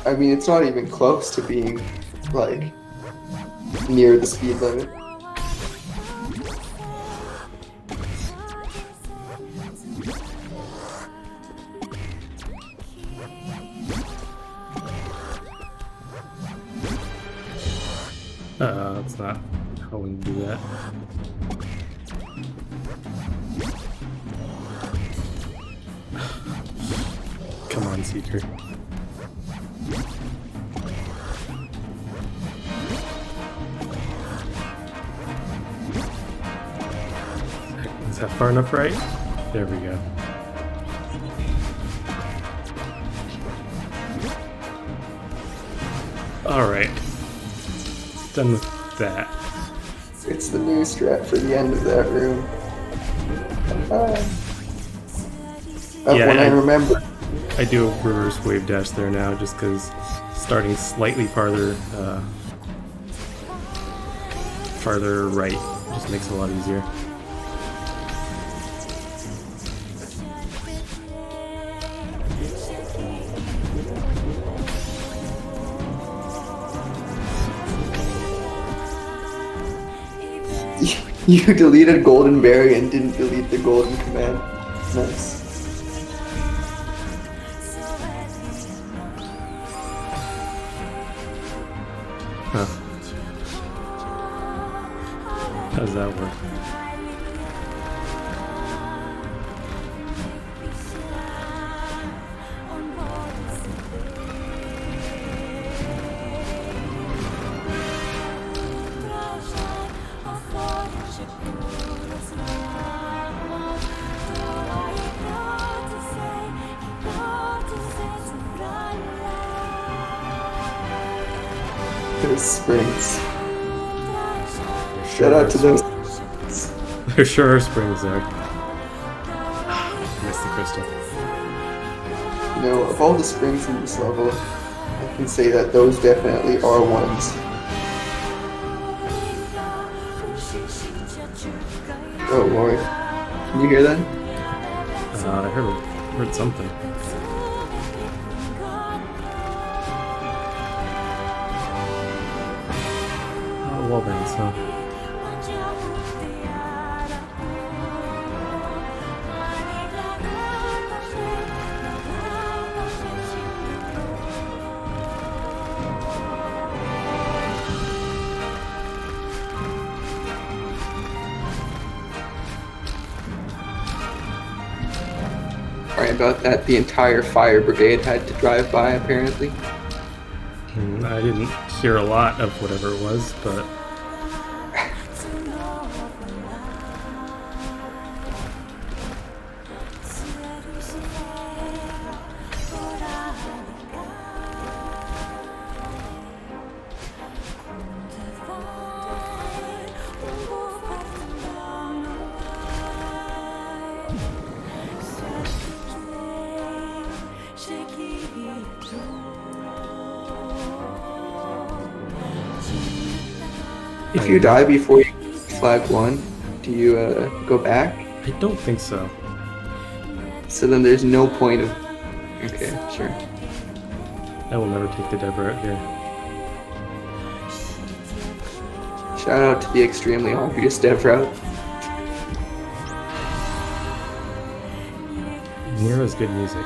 I mean, it's not even close to being, like, near the speed limit. That's not how we do that. Come on, Seeker. Is that far enough right? There we go. Alright. Done with that. It's the new strat for the end of that room. Yeah, When I remember. I do a reverse wave dash there now just because starting slightly farther right just makes it a lot easier. You deleted Golden Berry and didn't delete the Golden Command. Nice. Huh. How does that work? Those springs. Shout out to those. There sure are springs there. Missed the crystal. You know, of all the springs in this level, I can say that those definitely are ones. Oh lord. Can you hear that? I heard something. Oh, wall bands, huh? Sorry about that. The entire fire brigade had to drive by, apparently. I didn't hear a lot of whatever it was, but If you die before you flag 1, do you go back? I don't think so. So then there's no point of... Okay, sure. I will never take the dev route here. Shout out to the extremely obvious dev route. Nero's good music.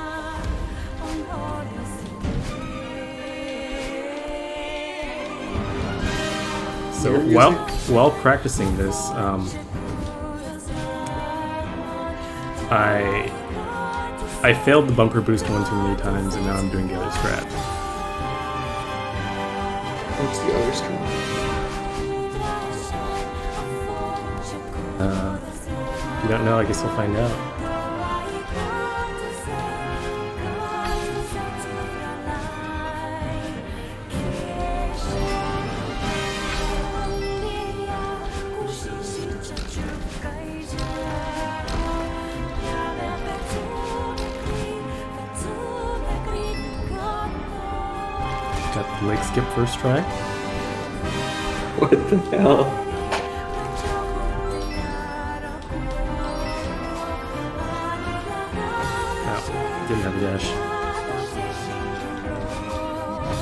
So while practicing this, I failed the bumper boost one too many times, and now I'm doing the other strat. What's the other strat? If you don't know, I guess we'll find out. Got the leg skip first try. What the hell? Oh, didn't have a dash.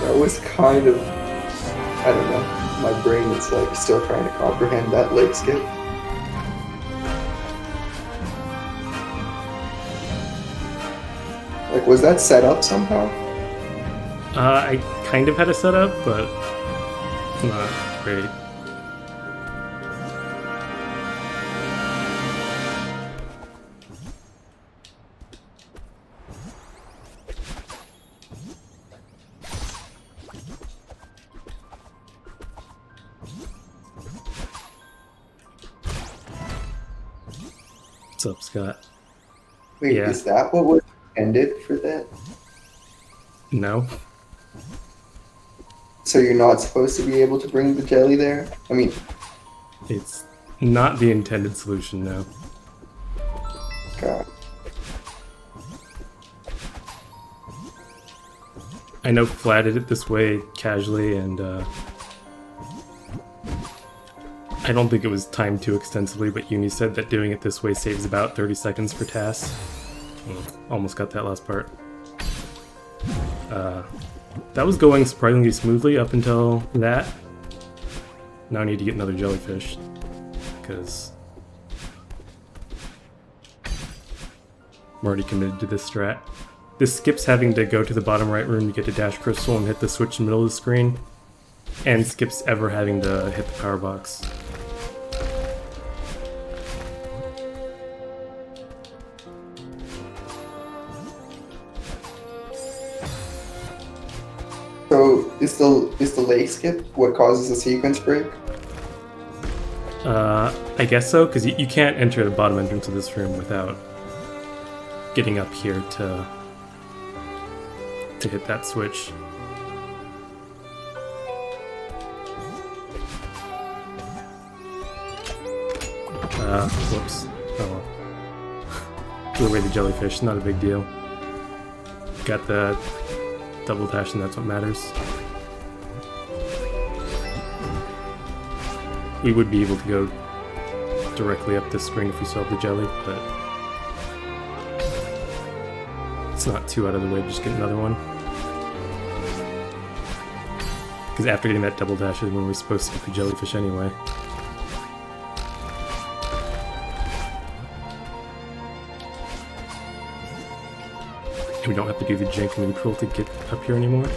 That was kind of, I don't know. My brain is like still trying to comprehend that leg skip. Like, was that set up somehow? I kind of had a setup, but not great. What's up, Scott? Wait, Yeah. is that what was intended for that? No. So you're not supposed to be able to bring the jelly there? I mean, It's not the intended solution, no. God. I know Flat did it this way casually, and I don't think it was timed too extensively, but Uni said that doing it this way saves about 30 seconds per task. Almost got that last part. That was going surprisingly smoothly up until that. Now I need to get another jellyfish, because I'm already committed to this strat. This skips having to go to the bottom right room to get a dash crystal and hit the switch in the middle of the screen, and skips ever having to hit the power box. So is the leg skip what causes the sequence break? I guess so, because you can't enter the bottom entrance of this room without getting up here to hit that switch. Whoops. Oh well. Threw away the jellyfish, not a big deal. Got the double dash, and that's what matters. We would be able to go directly up this screen if we still have the jelly, but it's not too out of the way to just get another one. Because after getting that double dash is when we're supposed to get the jellyfish anyway. We don't have to do the jank neutral to get up here anymore.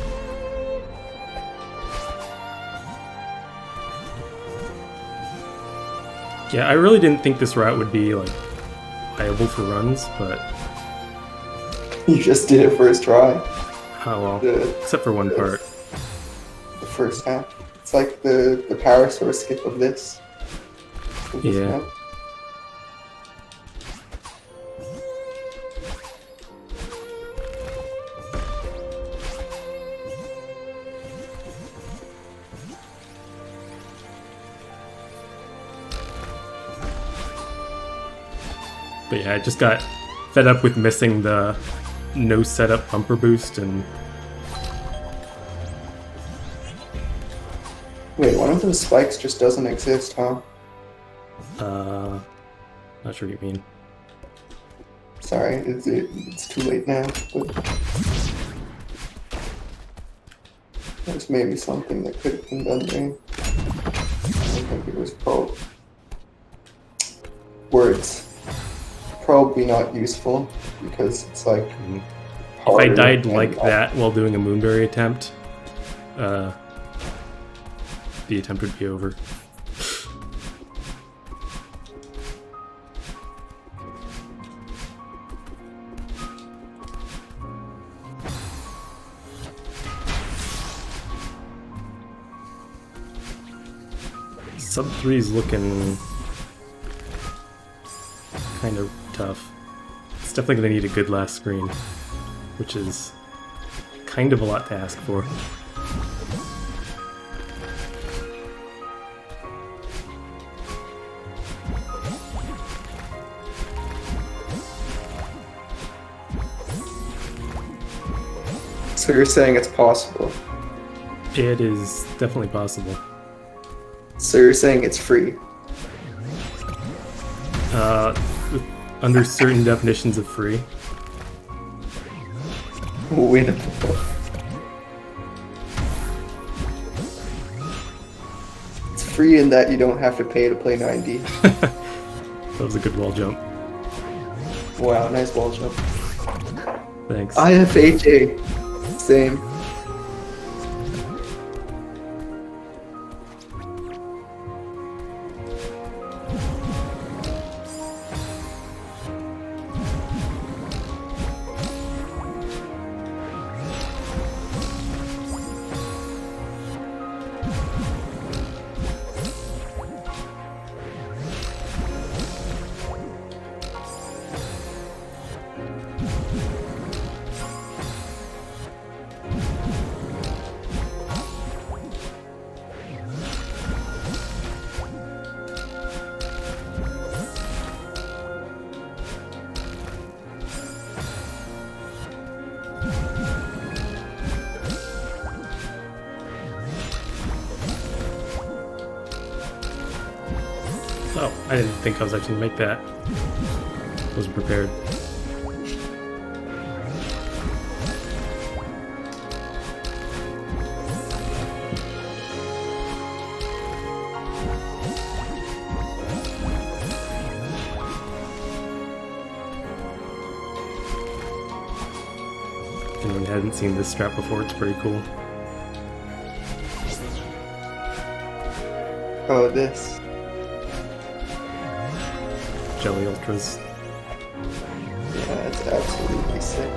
Yeah, I really didn't think this route would be like viable for runs, but You just did it first try. oh well. The Except for one part. first half. It's like the power source skip of this. Of this Yeah. map. But yeah, I just got fed up with missing the no setup bumper boost, and Wait, one of those spikes just doesn't exist, huh? not sure what you mean. Sorry, it's too late now. But there's maybe something that could have been done there. I think it was called words. Probably not useful because it's like. If I harder died and like not- that while doing a moonberry attempt, the attempt would be over. Sub 3 is looking kind of tough. It's definitely going to need a good last screen, which is kind of a lot to ask for. So you're saying it's possible. It is definitely possible. So you're saying it's free. Under certain definitions of free. Winnable. It's free in that you don't have to pay to play 9D. That was a good wall jump. Wow, nice wall jump. Thanks. IFHA. Same. Oh, I didn't think I was actually going to make that. Wasn't prepared. If anyone hadn't seen this strap before, it's pretty cool. Oh, this. Jelly Ultras. Yeah, it's absolutely sick.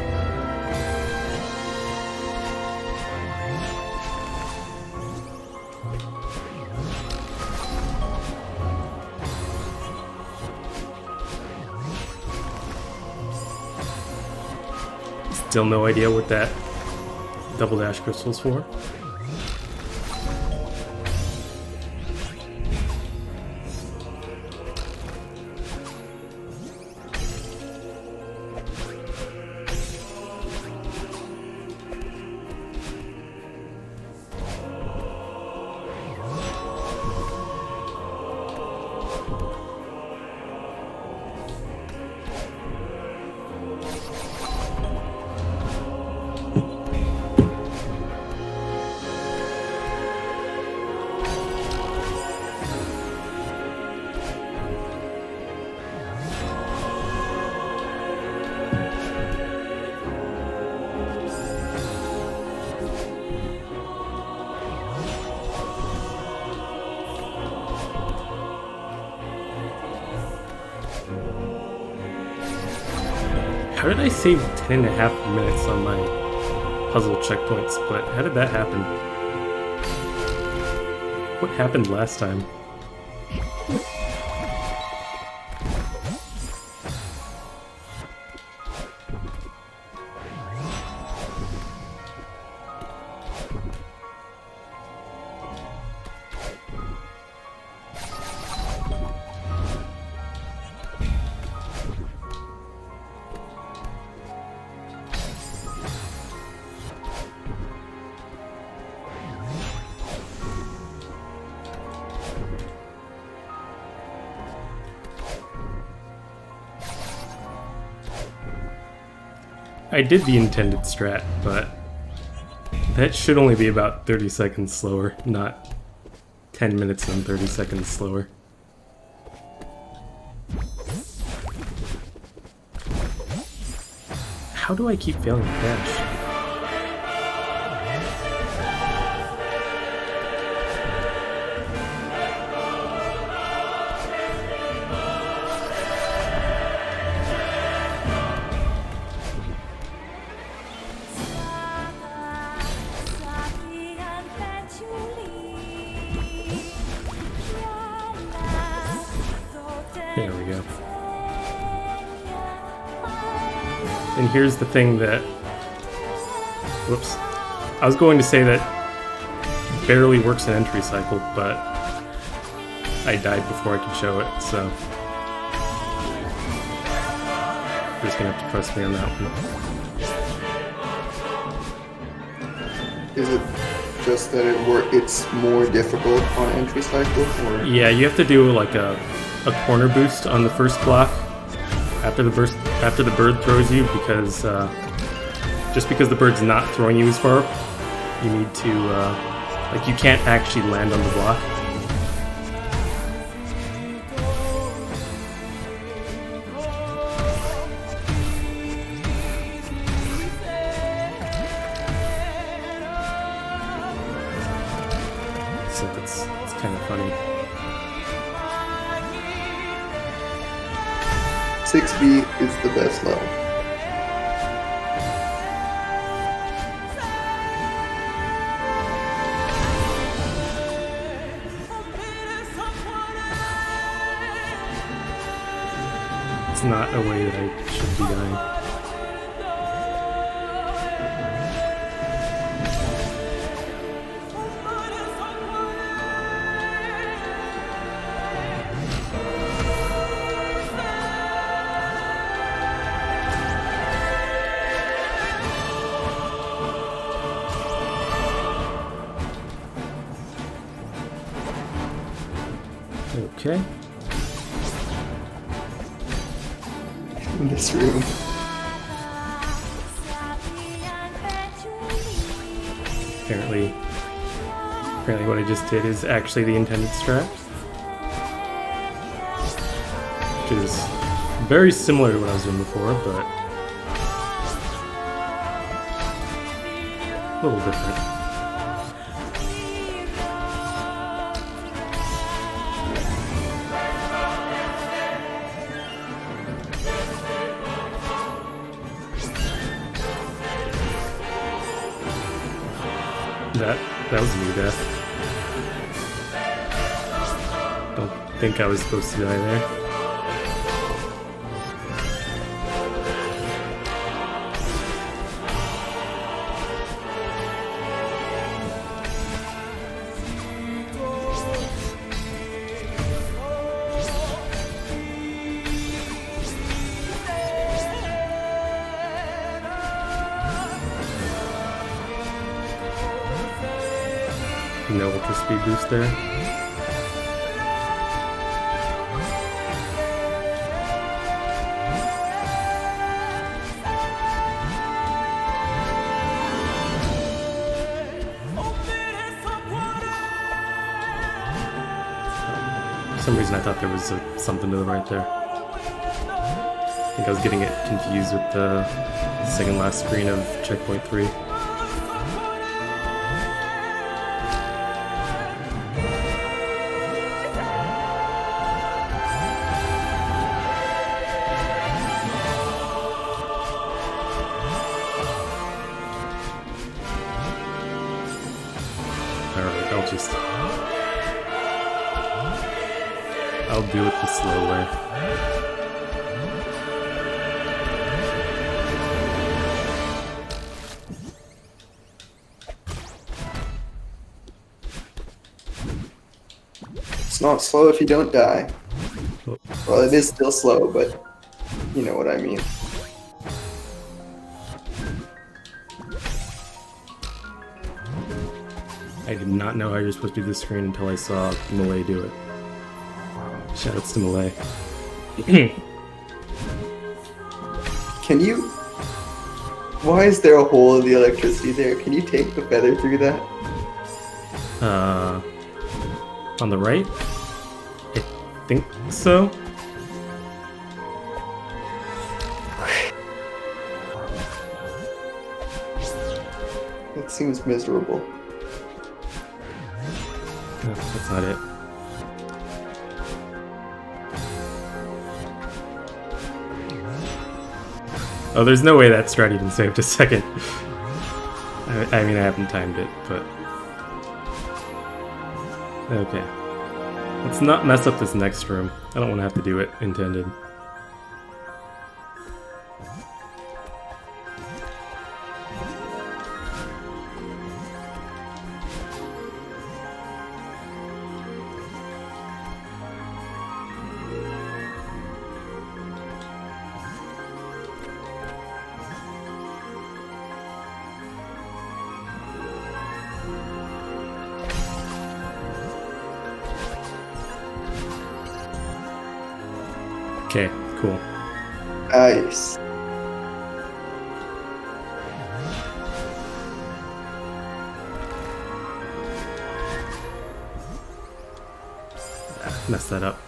Still no idea what that double dash crystal's for. How did I save 10.5 minutes on my puzzle checkpoint split? How did that happen? What happened last time? I did the intended strat, but that should only be about 30 seconds slower, not 10 minutes and 30 seconds slower. How do I keep failing to dash? There we go. And here's the thing that... Whoops. I was going to say that barely works an entry cycle, but I died before I could show it, so... You're just gonna have to trust me on that one. Is it just that it's more difficult on entry cycle, or? Yeah, you have to do like a corner boost on the first block after the bird throws you, because just because the bird's not throwing you as far, you need to like you can't actually land on the block. So it's kind of funny. 6B is the best level. It's not a way that I should be dying. Okay. In this room. Apparently what I just did is actually the intended strat. Which is very similar to what I was doing before, but a little different. That was a new death. Don't think I was supposed to die there. No ultra speed boost there. For some reason I thought there was something to the right there. I think I was getting it confused with the second last screen of checkpoint 3. Alright, I'll do it the slow way. It's not slow if you don't die. Oh. Well, it is still slow, but you know what I mean. I did not know how you're supposed to do this screen until I saw Malay do it. Shoutouts to Malay. Can you... Why is there a hole in the electricity there? Can you take the feather through that? On the right? I think so. It seems miserable. No, that's not it. Oh, there's no way that strat even saved a second. I mean, I haven't timed it, but... Okay. Let's not mess up this next room. I don't want to have to do it intended. Okay, cool. Nice. Messed that up.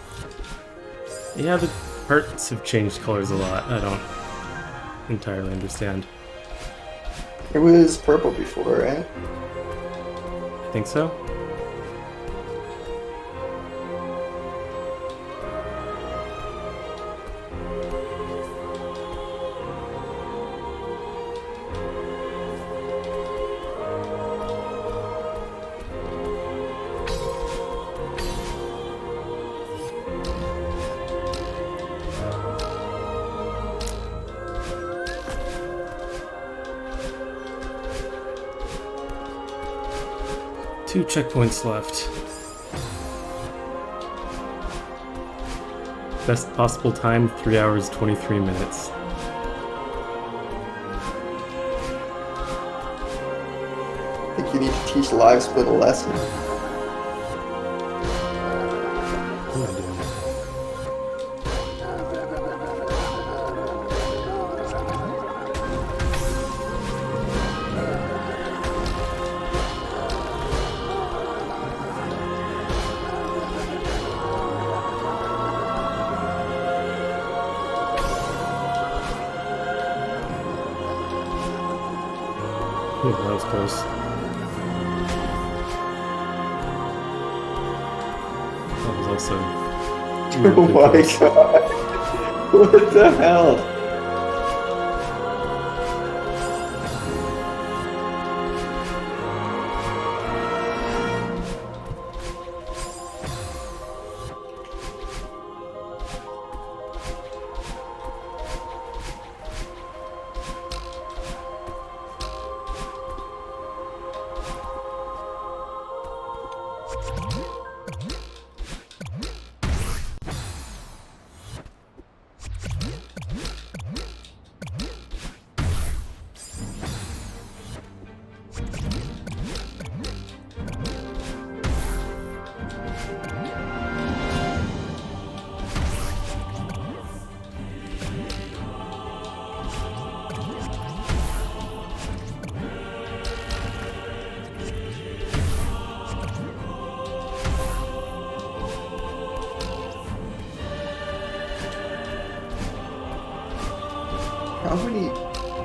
Yeah, the parts have changed colors a lot. I don't entirely understand. It was purple before, right? I think so. Two checkpoints left. Best possible time, 3 hours, 23 minutes. I think you need to teach live split a lesson. What am I doing? Ooh, that was close. That was also Oh weirdly my close. god. What the hell?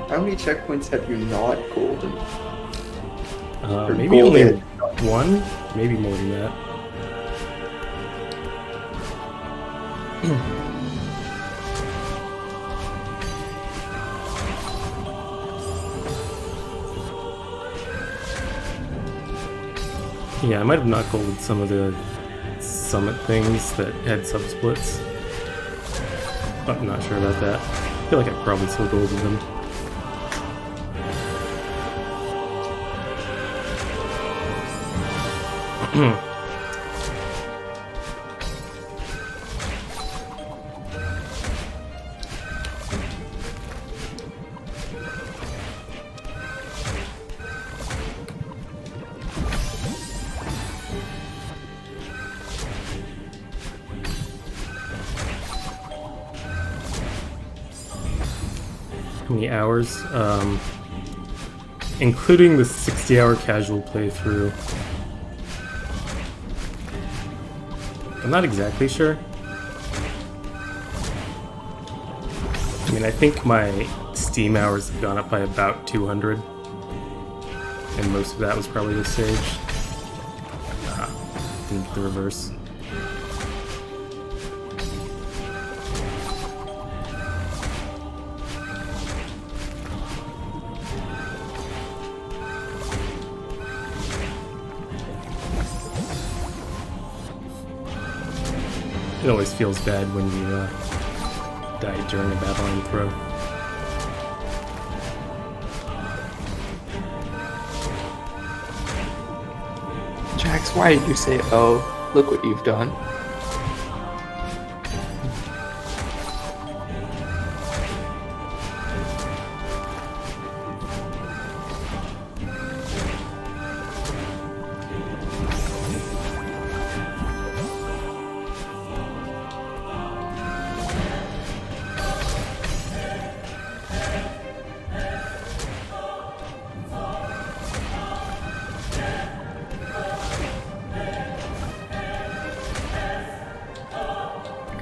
How many checkpoints have you not golden? Or Maybe only golden? one? Maybe more than that. Yeah, I might have not golded some of the summit things that had subsplits. I'm not sure about that. I feel like I probably still golded them. How many hours? Including the 60-hour casual playthrough. I'm not exactly sure. I mean, I think my Steam hours have gone up by about 200. And most of that was probably this stage. In the reverse. always feels bad when you die during a battle line throw. Jax, why did you say, oh, look what you've done?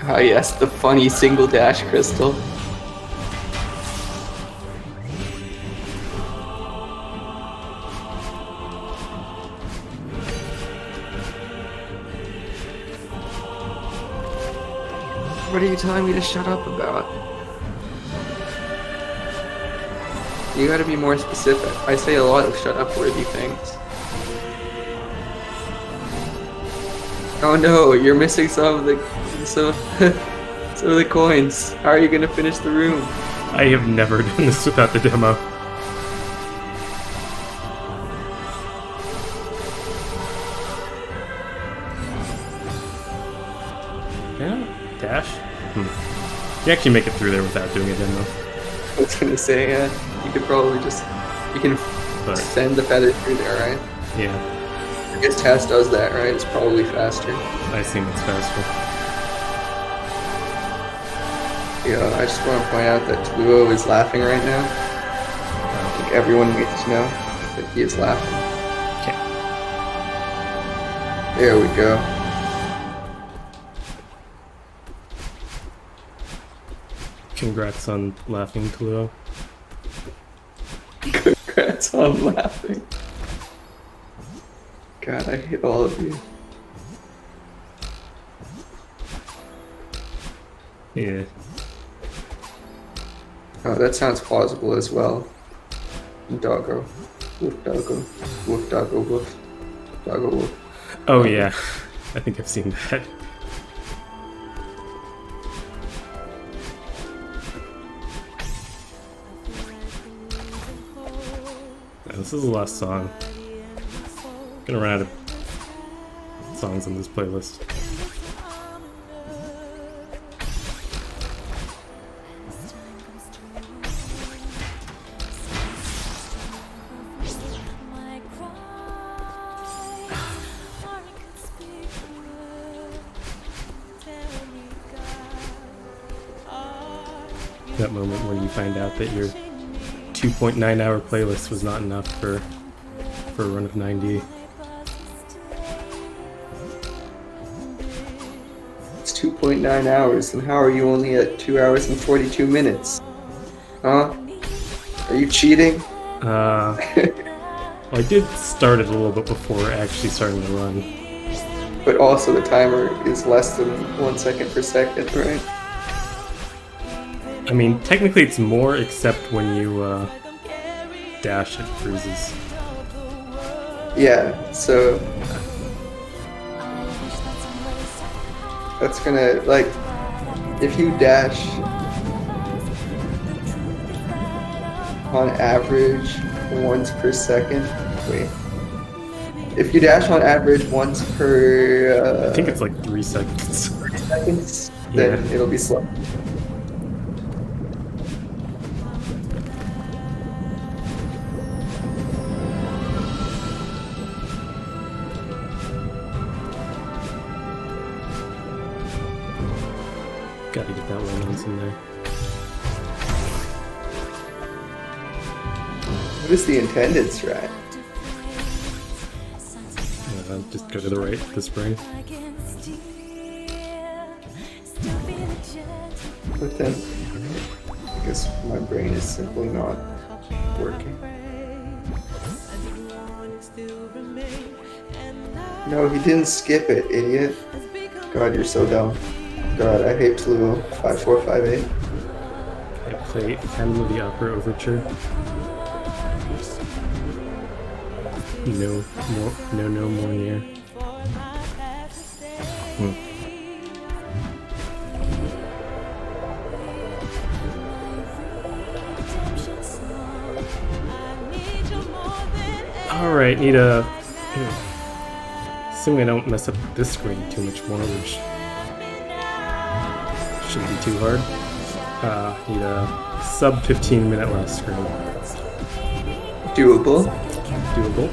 Ah yes, the funny single dash crystal. What are you telling me to shut up about? You gotta be more specific. I say a lot of shut up worthy things. Oh no, you're missing some of the some of the coins. How are you gonna finish the room? I have never done this without the demo. Yeah, dash. You actually make it through there without doing a demo. I was gonna say, you could probably just But send the feather through there, right? yeah, I guess Taz does that, right? It's probably faster. I assume it's faster. Yeah, I just want to point out that Tluo is laughing right now. I think everyone needs to know that he is laughing. Okay. There we go. Congrats on laughing, Tluo. Congrats on laughing. God, I hate all of you. Yeah. Oh, that sounds plausible as well. Doggo. Woof doggo. Woof doggo woof. Doggo woof. Oh yeah, I think I've seen that. This is the last song. Gonna run out of songs on this playlist. That moment when you find out that your 2.9 hour playlist was not enough for a run of 90. It's 2.9 hours, and how are you only at 2 hours and 42 minutes? Huh? Are you cheating? Well, I did start it a little bit before actually starting to run. But also the timer is less than 1 second per second, right? I mean, technically it's more, except when you dash, it freezes. Yeah, so that's gonna, like, if you dash on average once per second, wait. If you dash on average once per I think it's like 3 seconds. 3 seconds, then Yeah. it'll be slow. Gotta get that one in there. What is the intended strat? Just go to the right, the spring. But then, I guess my brain is simply not working. No, he didn't skip it, idiot. God, you're so dumb. God, I hate Tluo. 5458. I play Phantom of the Opera Overture. No more near. Alright, assuming I don't mess up this screen too much more, which shouldn't be too hard. Need a sub 15-minute last screen. Doable. Doable.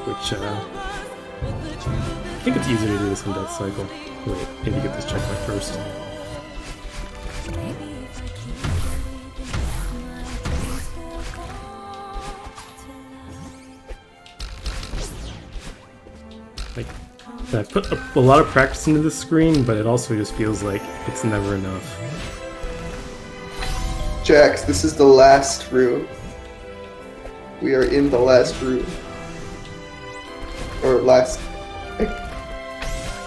Which, I think it's easier to do this in Death Cycle. Wait, need to get this checkpoint first. Like, I put a lot of practice into this screen, but it also just feels like it's never enough. Jax, this is the last room. We are in the last room. Or last...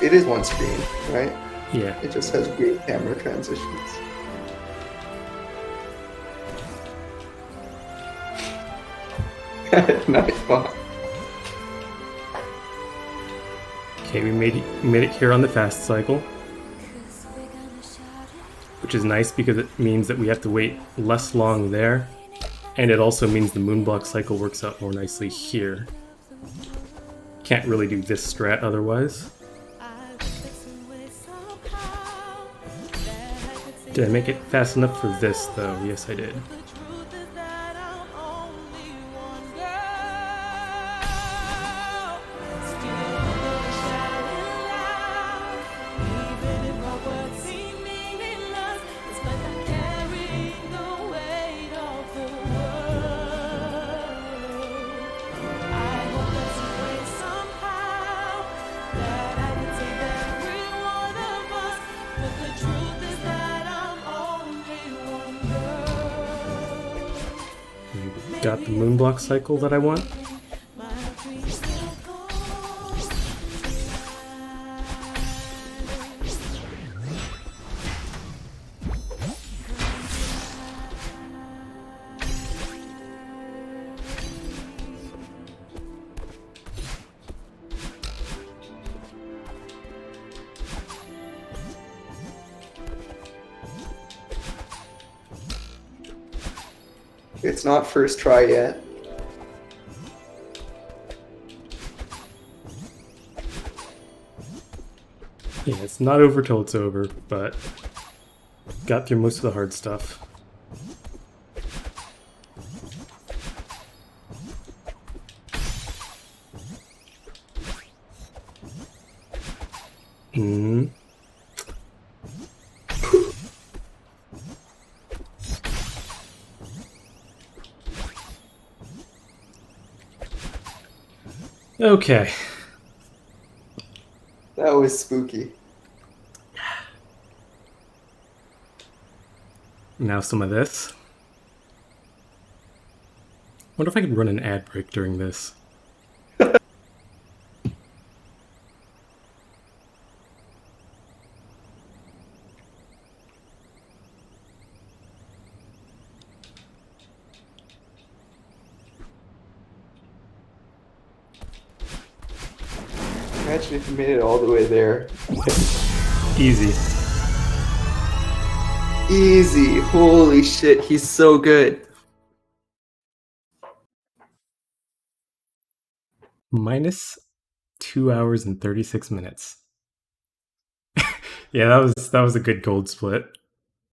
It is one screen, right? Yeah. It just has weird camera transitions. Nightbot. Okay, we made it here on the fast cycle, which is nice because it means that we have to wait less long there, and it also means the moonblock cycle works out more nicely here. Can't really do this strat otherwise. Did I make it fast enough for this though? Yes, I did. Got the moonblock cycle that I want. It's not first try yet. Yeah, it's not over till it's over, but got through most of the hard stuff. Okay. That was spooky. Now some of this. Wonder if I could run an ad break during this. Imagine if you made it all the way there. Easy. Easy. Holy shit, he's so good. Minus 2 hours and 36 minutes. Yeah, that was a good gold split.